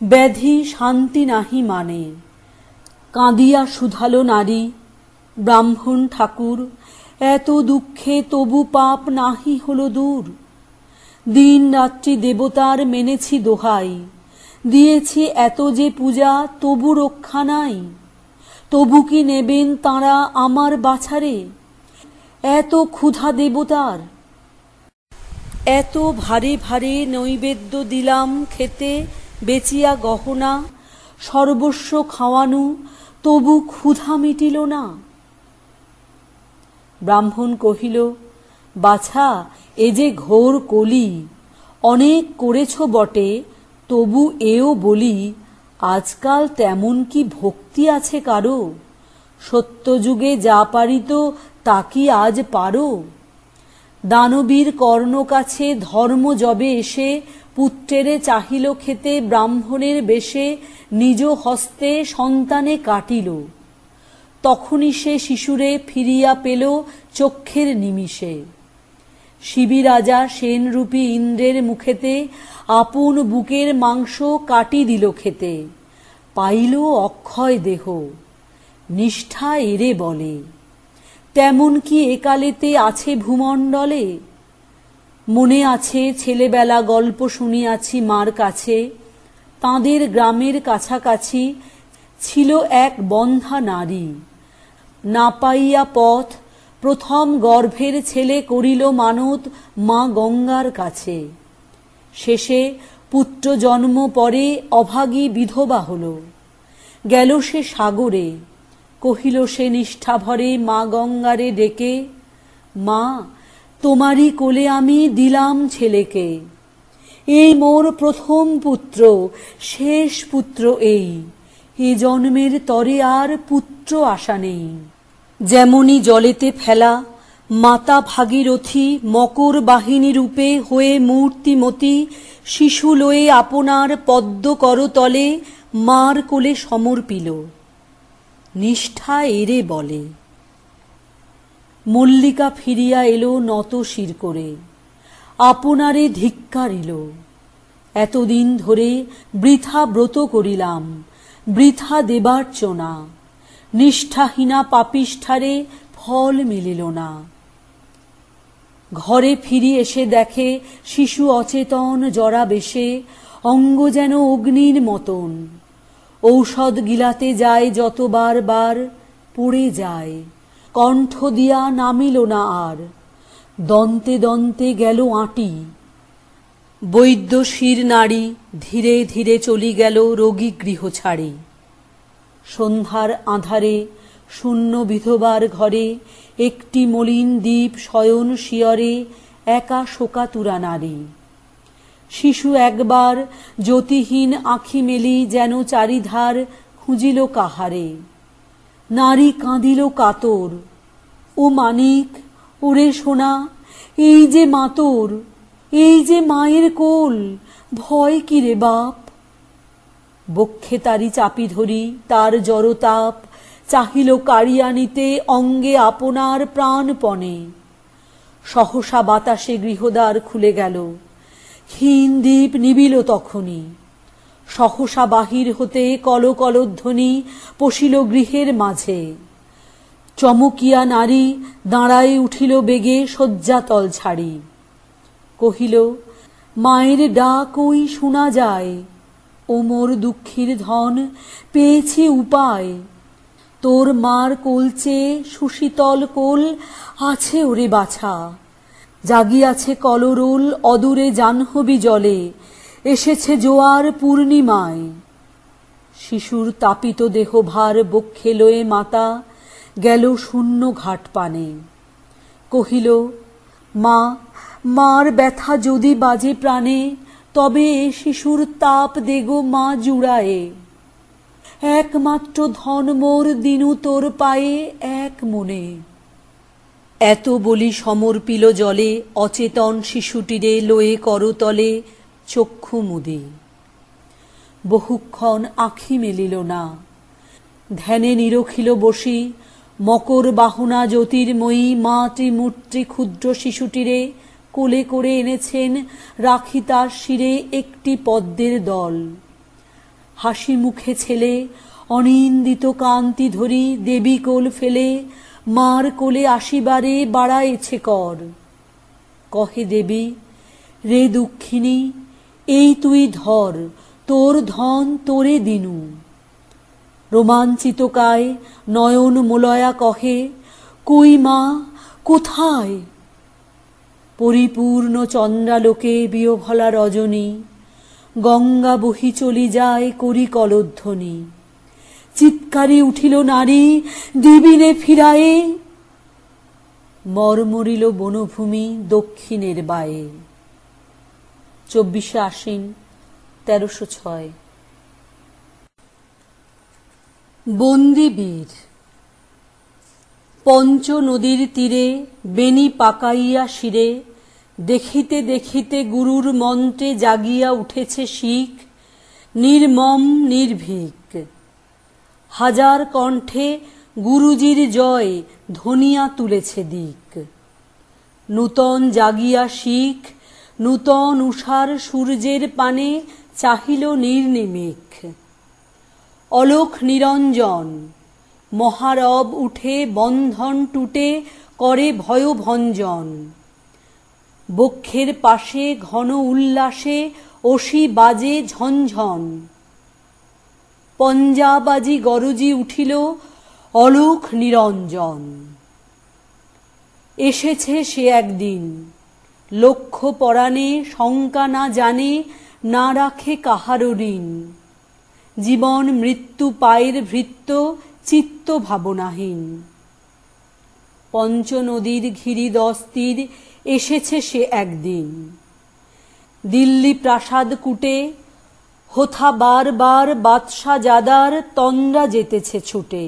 ব্যাধি শান্তি নাহি মানে। কাঁদিয়া শুধালো নারী, ব্রাহ্মণ ঠাকুর, এত দুঃখে তবু পাপ নাহি হলো দূর। দিন রাত্রি দেবতার মেনেছি দোহাই, দিয়েছি এত যে পূজা তবু রক্ষা নাই। তবু কি নেবেন তাঁরা আমার বাছারে, এত ক্ষুধা দেবতার। এত ভারে ভারে নৈবেদ্য দিলাম খেতে, বেচিয়া গহনা সর্বস্ব খাওয়ানু, তবু ক্ষুধা মিটিল না। ব্রাহ্মণ কহিল, বাছা, এ যে ঘোর কলি, অনেক করেছ বটে, তবু এও বলি, আজকাল তেমন কি ভক্তি আছে কারো? সত্যযুগে যা পারিত তা কি আজ পারো? দানবীর কর্ণ কাছে ধর্ম যবে এসে পুত্রেরে চাহিল খেতে ব্রাহ্মণের বেশে নিজ হস্তে সন্তানে কাটিল, তখনই সে শিশুরে ফিরিয়া পেল চক্ষের নিমিষে। শিবি রাজা সেনরূপী ইন্দ্রের মুখেতে আপন বুকের মাংস কাটি দিল খেতে, পাইল অক্ষয় দেহ, নিষ্ঠা এরে বলে। তেমন কি একালেতে আছে ভূমণ্ডলে? মনে আছে ছেলেবেলা গল্প শুনিয়াছি মার কাছে, তাঁদের গ্রামের কাছাকাছি ছিল এক বন্ধা নারী, না পাইয়া পথ প্রথম গর্ভের ছেলে করিল মানত মা গঙ্গার কাছে। শেষে পুত্র জন্ম পরে অভাগী বিধবা হল, গেল সে সাগরে, কহিল সে নিষ্ঠা ভরে মা গঙ্গারে ডেকে, মা তোমারই কোলে আমি দিলাম ছেলেকে, এই মোর প্রথম পুত্র, শেষ পুত্র এই, এ জন্মের তরে আর পুত্র আশা নেই। যেমনি জলেতে ফেলা মাতা ভাগীরথী মকর বাহিনী রূপে হয়ে মূর্তিমতী শিশু লয়ে আপনার পদ্ম করতলে মার কোলে সমর্পিল, নিষ্ঠা এরে বলে। মল্লিকা ফিরিয়া এলো নত শির করে, আপনারে ধিক্কারিল। এতদিন ধরে বৃথা ব্রত করিলাম, বৃথা দেবার্চনা, নিষ্ঠাহীনা পাপিষ্ঠারে ফল মিলিল না। ঘরে ফিরি এসে দেখে শিশু অচেতন জরা বেশে, অঙ্গ যেন অগ্নির মতন। ঔষধ গিলাতে যায় যতবার বার, পড়ে যায়, কণ্ঠ দিয়া নামিল না আর, দন্তে দন্তে গেল আঁটি। বৈদ্য শির নারী ধীরে ধীরে চলি গেল রোগী গৃহ ছাড়ি। সন্ধ্যার আঁধারে শূন্য বিধবার ঘরে একটি মলিন দ্বীপ শয়ন শিয়রে একা শোকাতুরা নারী। শিশু একবার জ্যোতিহীন আঁখি মেলি যেন চারিধার খুঁজিল কাহারে। নারী কাঁদিল কাতর, ও মানিক, ওরে সোনা, এই যে মাতর, এই যে মায়ের কোল, ভয় কি রে বাপ। বক্ষে তারি চাপি ধরি তার জড়তাপ, চাহিল কাড়িয়া নিতে অঙ্গে আপনার প্রাণপণে। সহসা বাতাসে গৃহদ্বার খুলে গেল, ক্ষীণ দ্বীপ নিবিল তখনই। সহসা বাহির হতে কলকলধ্বনি পশিল গৃহের মাঝে। চমকিয়া নারী দাঁড়ায় উঠিল বেগে শয্যাতল ছাড়ি। কহিল, মায়ের ডাক ওই শোনা যায়, ও মোর দুঃখীর ধন, পেয়েছি উপায়। তোর মার কোলচে সুশীতল কোল আছে ওরে বাছা, জাগিয়াছে কলরোল অদূরে জাহ্নবী জলে, এসেছে জোয়ার পূর্ণিমায়। শিশুর তাপিত দেহভার বক্ষে লয়ে মাতা গেল শূন্য ঘাট পানে। কহিল, মা, মার ব্যথা যদি বাজে প্রাণে, তবে এ শিশুর তাপ দেগো মা জুড়ায়ে। একমাত্র ধন মোর দিনু তোর পায়ে এক মনে। এত বলি সমর্পিল জলে অচেতন শিশুটিরে লয়ে করতলে চক্ষু মুদি। বহুক্ষণ আঁখি মেলিল না, ধ্যানে নিরখিল বসি। মকর বাহনা জ্যোতির্ময়ী মা ত্রিমূর্তি ক্ষুদ্র শিশুটিরে কোলে করে এনেছেন, রাখি তার শিরে একটি পদ্মের দল। হাসি মুখে ছেলে অনিন্দিত কান্তি ধরি দেবী কোল ফেলে মার কোলে আসিবারে বাড়াইছে কর। কহে দেবী, রে দুঃখিনী, এই তুই ধর, তোর ধন তোরে দিনু। রোমাঞ্চিত কায় নয়ন মোলয়া কহে, কই মা, কোথায়? পরিপূর্ণ চন্দ্রালোকে বিহ্বলা রজনী, গঙ্গা বহি চলি যায় করি কলধ্বনি। চিৎকারে উঠিল নারী, দিবিনে ফিরায়ে। মরমরিল বনভূমি দক্ষিণের বায়ে। 24শে আশ্বিন 1306। বন্দি বীর। পঞ্চ নদীর তীরে বেনি পাকাইয়া শিরে, দেখিতে দেখিতে গুরুর মন্ত্রে জাগিয়া উঠেছে শিখ, নির্মম নির্ভীক। হাজার কণ্ঠে গুরুজির জয় ধ্বনিয়া তুলেছে দিক। নূতন জাগিয়া শিখ নূতন উষার সূর্যের পানে চাহিল নির্নিমেষ। অলোক নিরঞ্জন মহারব উঠে বন্ধন টুটে করে ভয়ভঞ্জন। বক্ষের পাশে ঘন উল্লাসে অসি বাজে ঝনঝন। পঞ্জাবাজি গরজি উঠিল অলোক নিরঞ্জন। এসেছে সে একদিন, লক্ষ পরাণে শঙ্কা না জানে, না রাখে কাহারও ঋণ। জীবন মৃত্যু পায়ের ভৃত্য, চিত্ত ভাবনাহীন। পঞ্চনদীর ঘিরি 10 তীর এসেছে সে একদিন। দিল্লি প্রাসাদ কূটে হোথা বার বার বাদশা জাদার তন্দ্রা যেতেছে ছুটে।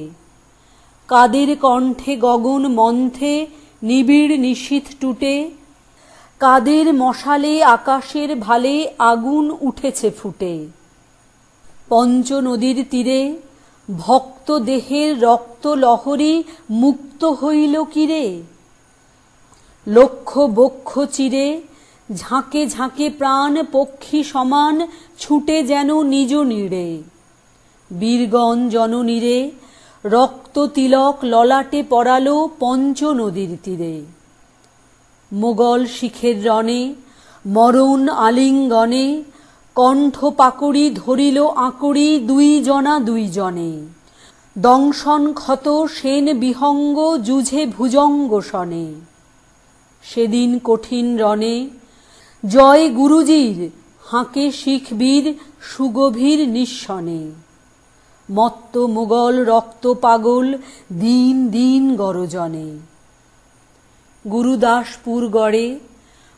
কাদের কণ্ঠে গগন মন্থে নিবিড় নিশীথ টুটে। কাদের মশালে আকাশের ভালে আগুন উঠেছে ফুটে। পঞ্চনদীর তীরে ভক্ত দেহের রক্ত লহরী মুক্ত হইল কিরে। লক্ষ বক্ষ চিরে ঝাঁকে ঝাঁকে প্রাণ পক্ষী সমান ছুটে যেন নিজ নীড়ে। বীরগণ জননীরে রক্ত তিলক ললাটে পরালো পঞ্চনদীর তীরে। মোগল শিখের রণে মরণ আলিঙ্গনে কণ্ঠ পাকড়ি ধরিল আঁকড়ি 2 জনা 2 জনে। দংশন ক্ষত সেন বিহঙ্গ যুঝে ভুজঙ্গ শনে। সেদিন কঠিন রণে জয় গুরুজির হাঁকে শিখ বীর সুগভীর নিঃসনে। মত্ত মোগল রক্ত পাগল দিন দিন গরজনে। গুরুদাসপুর গড়ে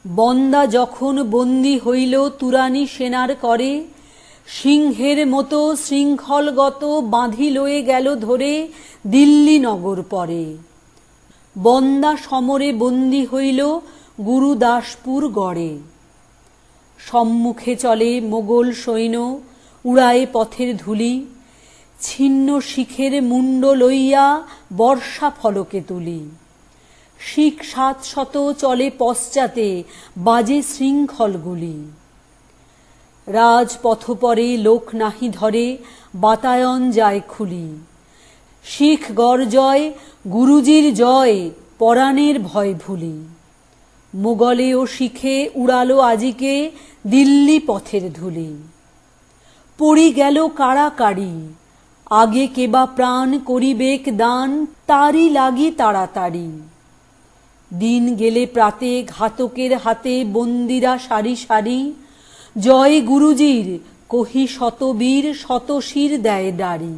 বন্দা যখন বন্দী হইল তুরানী সেনার করে। সিংহের মতো শৃঙ্খলগত বাঁধি লয়ে গেল ধরে দিল্লি নগর পরে। বন্দা সমরে বন্দী হইল গুরুদাসপুর গড়ে। সম্মুখে চলে মোগল সৈন্য উড়ায়ে পথের ধুলি। ছিন্ন শিখের মুন্ড লইয়া বর্ষা ফলকে তুলি। শিখ 700 চলে পশ্চাতে বাজে শৃঙ্খল গুলি। রাজপথ পরে লোক নাহি ধরে বাতায়ন যায় খুলি। শিখ গর্জয় গুরুজির জয় পরাণের ভয় ভুলি। মোগলে ও শিখে উড়ালো আজিকে দিল্লি পথের ধুলি। পড়ি গেল কাড়াকাড়ি আগে কেবা প্রাণ করিবেক দান তারি লাগি তাড়াতাড়ি। দিন গেলে প্রাতে ঘাতকের হাতে বন্দিরা সারি সারি। জয় গুরুজির কহি শতবীর শতশির দেয় ডারি।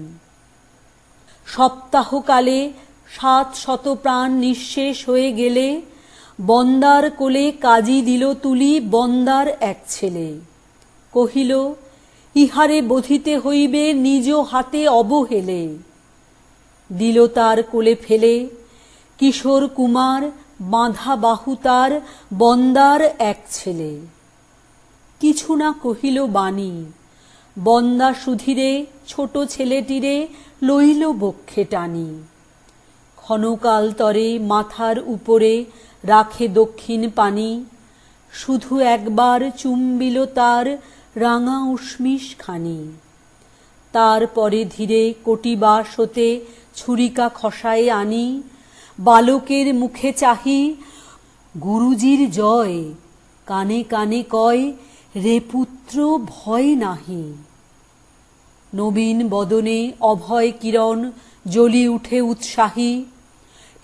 সপ্তাহকালে 700 প্রাণ নিঃশেষ হয়ে গেলে বন্দার কোলে কাজী দিল তুলি বন্দার এক ছেলে। কহিল ইহারে বধিতে হইবে নিজ হাতে অবহেলে। দিল তার কোলে ফেলে কিশোর কুমার বাঁধা বাহু তার বন্দার এক ছেলে। কিছু না কহিল বাণী বন্দা সুধীরে ছোট ছেলেটিরে লইল বক্ষে টানি। ক্ষণকাল তরে মাথার উপরে রাখে দক্ষিণ পানি। শুধু একবার চুম্বিল তার রাঙা উষ্মিস খানি। তারপরে ধীরে কটিবাস হতে ছুরিকা খসায়ে আনি। বালকের মুখে চাহি গুরুজির জয়। কানে কানে কয় রে পুত্র ভয় নাহি। নবীন বদনে অভয় কিরণ জ্বলি উঠে উৎসাহী।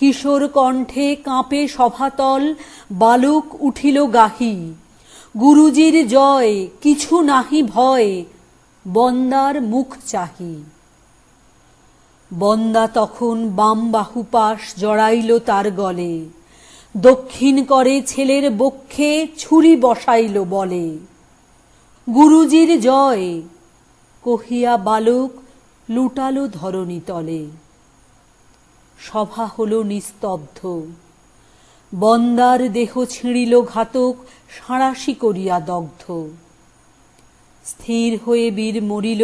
কিশোর কণ্ঠে কাঁপে সভাতল বালক উঠিল গাহি। গুরুজির জয় কিছু নাহি ভয় বন্দার মুখ চাহি। বন্দা তখন বাম বাহু পাশ জড়াইল তার গলে। দক্ষিণ করে ছেলের বক্ষে ছুরি বসাইল বলে। গুরুজির জয় কহিয়া বালক লুটালো ধরণী তলে। সভা হল নিস্তব্ধ। বন্দার দেহ ছিঁড়িল ঘাতক, সাঁড়াশি করিয়া দগ্ধ। স্থির হয়ে বীর মরিল,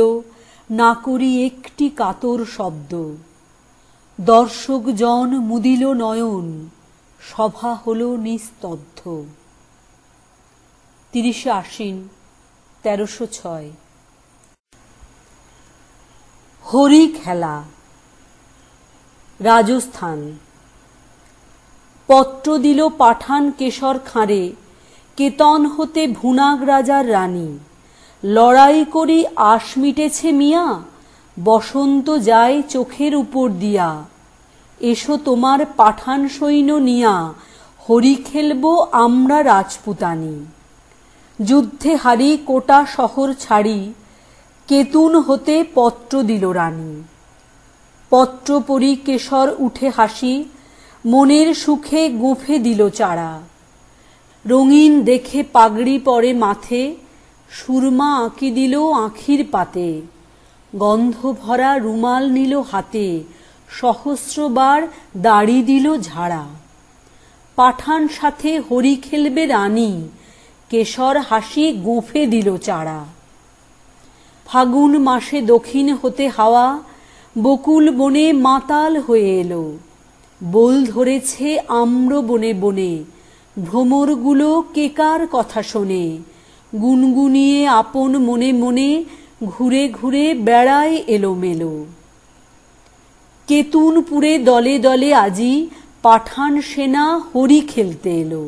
না করি একটি কাতর শব্দ। দর্শক জন মুদিল নয়ন, সভা হল নিস্তব্ধ। 30 আশ্বিন 1306। হরি খেলা। রাজস্থান। পত্র দিল পাঠান কেশর খাঁড়ে, কেতন হতে ভুনাগ রাজার রানী। লড়াই করি আশ মিটেছে মিয়া, বসন্ত যায় চোখের উপর দিয়া। এসো তোমার পাঠান সৈন্য নিয়া, হরি খেলব আমরা রাজপুতানি। যুদ্ধে হারি কোটা শহর ছাড়ি, কেতুন হতে পত্র দিল রানী। পত্র পড়ি কেশর উঠে হাসি, মনের সুখে গোঁফে দিল চারা। রঙিন দেখে পাগড়ি পরে মাথে, সুরমা আঁকি দিল আঁখির পাতে। গন্ধ ভরা রুমাল নিল হাতে, সহস্রবার দাড়ি দিল ঝাড়া। পাঠান সাথে হরি খেলবে রানী, কেশর হাসি গোঁফে দিল চারা। ফাগুন মাসে দক্ষিণ হতে হাওয়া, বকুল বনে মাতাল হয়ে এলো। বোল ধরেছে আম্র বনে বনে, ভ্রমরগুলো কেকার কথা শোনে। গুনগুনিয়ে আপন মনে মনে, ঘুরে ঘুরে বেড়ায় এলোমেলো। কেতুনপুরে দলে দলে আজি, পাঠান সেনা হরি খেলতে এলো।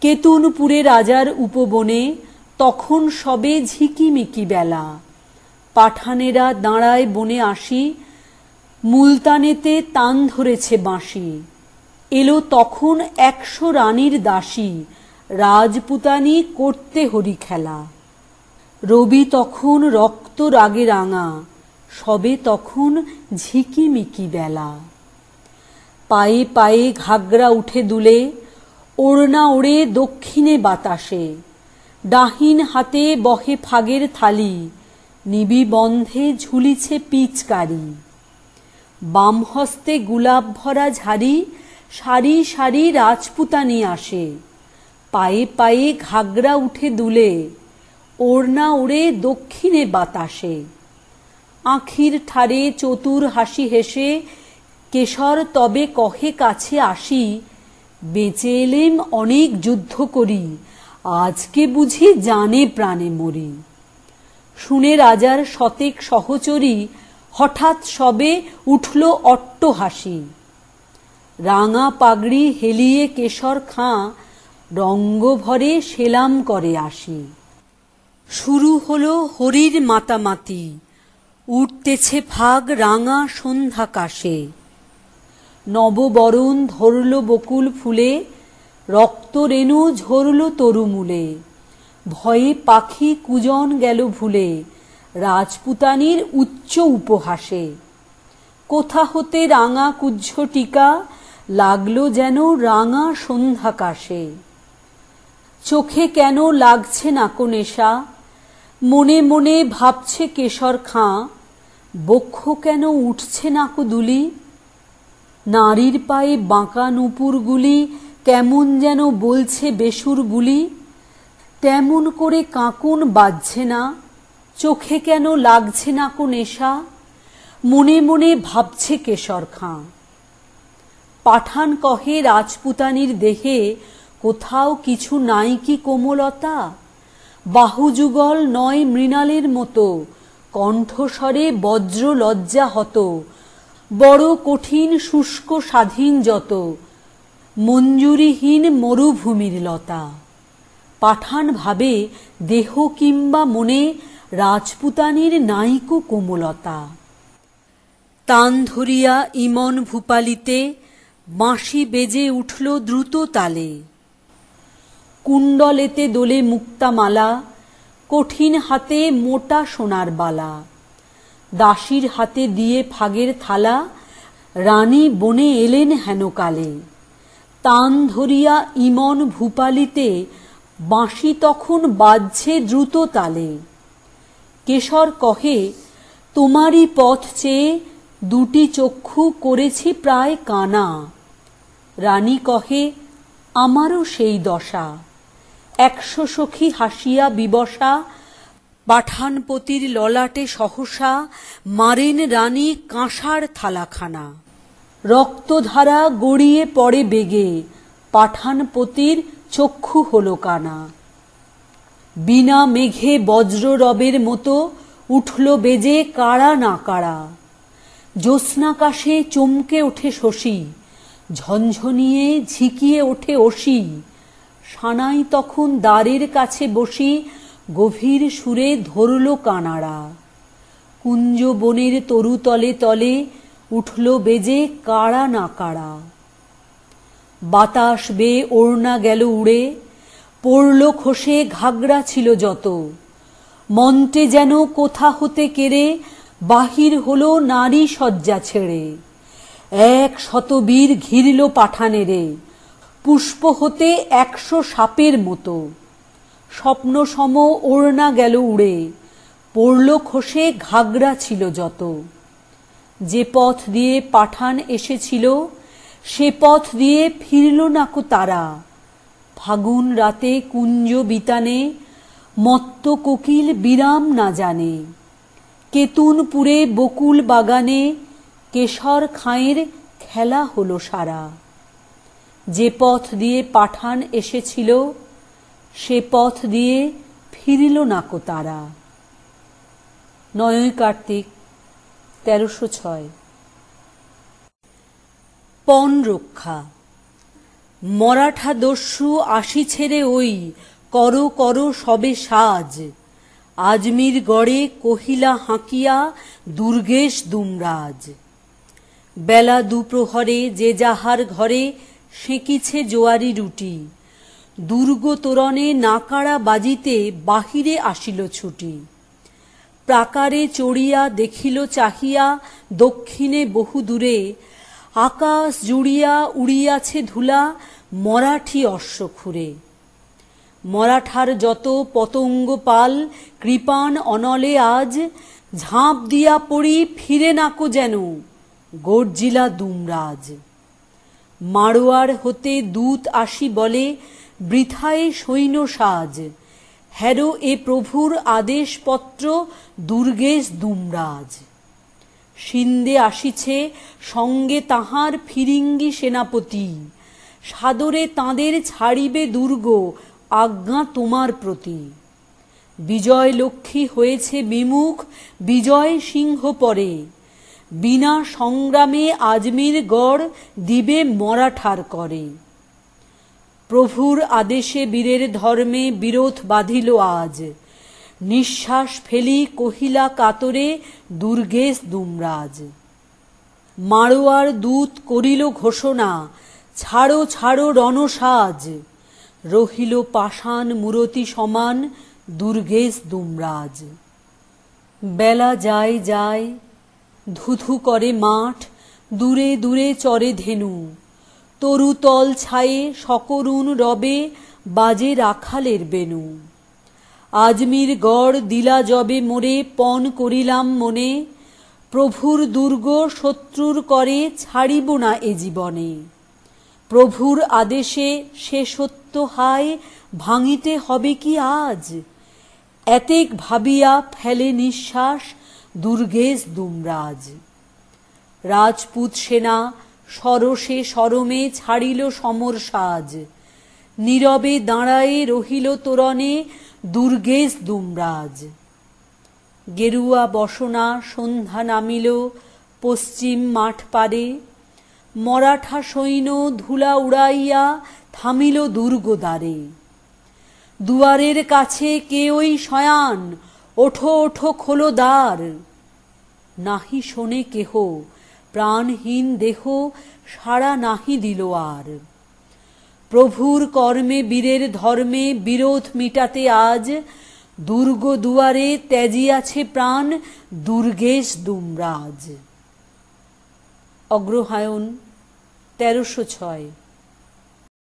কেতুনপুরে রাজার উপবনে, তখন সবে ঝিকিমিকি বেলা। পাঠানেরা দাঁড়ায় বনে আসি, মুলতানেতে তান ধরেছে বাঁশি। এলো তখন 100 রানীর দাসী, রাজপুতানি করতে হরি খেলা। রবি তখন রক্ত রাগে রাঙা, সবে তখন ঝিকিমিকি বেলা। পায়ে পায়ে ঘাগরা উঠে দুলে, ওড়না ওড়ে দক্ষিণে বাতাসে। ডাহিন হাতে বহে ফাগের থালি, নিবি বন্ধে ঝুলিছে পিচকারি। বাম হস্তে গুলাব ভরা ঝাড়ি, সারি সারি রাজপুতানি আসে। পায়ে পায়ে ঘাগরা উঠে দুলে, ওড়না ওড়ে দক্ষিণে বাতাসে। আঁখির ঠারে চতুর হাসি হেসে, কেশর তবে কহে কাছে আসি। বেঁচে এলেম অনেক যুদ্ধ করি, আজকে বুঝি জানে প্রাণে মরি। শুনে রাজার শতেক সহচরী, হঠাৎ সবে উঠল অট্ট হাসি। রাঙা পাগড়ি হেলিয়ে কেশর খাঁ, রঙ্গভরে সেলাম করে আসি। শুরু হলো হরির মাতামাতি, উঠতেছে ফাগ রাঙা সন্ধ্যাকাশে। নববরণ ধরল বকুল ফুলে, রক্তরেণু ঝরল তরুমূলে। ভয়ে পাখি কুজন গেল ভুলে, রাজপুতানির উচ্চ উপহাসে। কোথা হতে রাঙা কুজ্জ টিকা, লাগলো যেন রাঙা সন্ধ্যাকাশে। চোখে কেন লাগছে নাকো নেশা, মনে মনে ভাবছে কেশর খাঁ। বক্ষ কেন উঠছে নাকো দুলি, নারীর পায়ে বাঁকা নুপুরগুলি কেমন যেন বলছে বেসুর বুলি। তেমন করে কাঁকুন বাজছে না, চোখে কেন লাগছে নাকো নেশা, মনে মনে ভাবছে কেশর খাঁ। পাঠান কহে রাজপুতানির দেহে, কোথাও কিছু নাই কি কোমলতা। বাহুযুগল নয় মৃণালের মতো, কণ্ঠস্বরে বজ্র লজ্জা হত। বড় কঠিন শুষ্ক স্বাধীন যত, মঞ্জুরিহীন মরুভূমির লতা। পাঠান ভাবে দেহ কিংবা মনে, রাজপুতানির নাইকো কোমলতা। তান ধরিয়া ইমন ভূপালিতে, বাঁশি বেজে উঠল দ্রুত তালে। কুণ্ডলেতে দোলে মুক্তামালা, কঠিন হাতে মোটা সোনার বালা। দাসীর হাতে দিয়ে ফাগের থালা, রানী বনে এলেন হেনকালে। তান ধরিয়া ইমন ভূপালিতে, বাঁশি তখন বাজছে দ্রুত তালে। কেশর কহে তোমারই পথ চেয়ে, দুটি চক্ষু করেছি প্রায় কানা। রানী কহে আমারও সেই দশা। 100 সখী হাসিয়া বিবসা, পাঠানপতির ললাটে সহসা মারেন রানী কাঁসার থালাখানা। রক্তধারা গড়িয়ে পড়ে বেগে, পাঠানপতির চক্ষু হলো কানা। বিনা মেঘে বজ্ররবের মতো উঠল বেজে কাড়া না কাড়া। জ্যোৎস্নাকাশে চমকে ওঠে শশী, ঝনঝনিয়ে ঝিকিয়ে ওঠে অসি। সানাই তখন দ্বারের কাছে বসি, গভীর সুরে ধরল কানাড়া। কুঞ্জ বনের তরু তলে তলে উঠল বেজে কাড়া না কাড়া। বাতাস বেয়ে ওড়না গেল উড়ে, পড়ল খসে ঘাগরা ছিল যত। মন্ত্রে যেন কোথা হতে কেড়ে বাহির হলো নারী শয্যা ছেড়ে। 100 বীর ঘিরল পাঠানেরে, পুষ্প হতে 100 সাপের মতো। স্বপ্ন সম ওড়না গেল উড়ে, পড়ল খসে ঘাগরা ছিল যত। যে পথ দিয়ে পাঠান এসেছিল, সে পথ দিয়ে ফিরল নাকো তারা। ফাগুন রাতে কুঞ্জ বিতানে, মত্ত কোকিল বিরাম না জানে। কেতুনপুরে বকুল বাগানে, কেশর খাঁয়ের খেলা হলো সারা। যে পথ দিয়ে পাঠান এসেছিল, সে পথ দিয়ে ফিরিল নাকো তারা। 9ই কার্তিক 1306। পণ রক্ষা। মরাঠা দস্যু আসিছে রে ওই, করো করো সবে সাজ। আজমির গড়ে কহিলা হাঁকিয়া দুর্গেশ দুমরাজ। বেলা দুপ্রহরে যে যাহার ঘরে সেঁকিছে জোয়ারি রুটি। দুর্গ তোরণে নাকাড়া বাজিতে বাহিরে আসিল ছুটি। প্রাকারে চড়িয়া দেখিল চাহিয়া দক্ষিণে বহু দূরে, আকাশ জুড়িয়া উড়িয়াছে ধুলা মরাঠি অশ্বক্ষুরে। মরাঠার যত পতঙ্গ পাল কৃপাণ অনলে আজ, ঝাঁপ দিয়া পড়ি ফিরে নাকো যেন গর্জিলা দুমরাজ। মাড়োয়ার হতে দূত আসি বলে বৃথায় সৈন্য সাজ, হ্যারো এ প্রভুর আদেশপত্র দুর্গেশ দুমরাজ। সিন্ধে আসিছে সঙ্গে তাহার ফিরিঙ্গি সেনাপতি, সাদরে তাঁদের ছাড়িবে দুর্গ আজ্ঞা তোমার প্রতি। বিজয় লক্ষ্মী হয়েছে বিমুখ বিজয় সিংহ পরে, বিনা সংগ্রামে আজমির গড় দিবে মরাঠার করে। প্রভুর আদেশে বীরের ধর্মে বিরোধ বাঁধিল আজ, নিঃশ্বাস ফেলি কহিলা কাতরে দুর্গেশ দুমরাজ। মাড়োয়ার দূত করিল ঘোষণা, ছাড়ো ছাড়ো রণসাজ। রহিল পাষাণ মূরতি সমান দুর্গেশ দুমরাজ। বেলা যায় যায়, ধুধু করে মাঠ, দূরে দূরে চরে ধেনু। তরুতল ছায়ে সকরুণ রবে বাজে রাখালের বেনু। আজমির গড় দিলা যবে মোরে পণ করিলাম মনে, প্রভুর দুর্গ শত্রুর করে ছাড়িব না এ জীবনে। প্রভুর আদেশে সে সত্য হায় ভাঙিতে হবে কি আজ, এতেক ভাবিয়া ফেলে নিঃশ্বাস দুর্গেশ দুমরাজ। রাজপুত সেনা সরসে সরমে ছাড়িল সমর সাজ, নীরবে দাঁড়ায়ে রহিল তোরণে দুর্গেশ দুমরাজ। গেরুয়া বসনা সন্ধ্যা নামিল পশ্চিম মাঠ পারে, মরাঠা সৈন্য ধুলা উড়াইয়া থামিল দুর্গ দ্বারে। দুয়ারের কাছে কে ওই শয়ান, ওঠো ওঠো খোলো দ্বার। নাহি শোনে কেহ, প্রাণহীন দেহ সাড়া নাহি দিল আর। প্রভুর কর্মে বীরের ধর্মে বিরোধ মিটাতে আজ, দুর্গ দুয়ারে ত্যাজিয়াছে প্রাণ দুর্গেশ দুমরাজ। অগ্রহায়ণ 1306।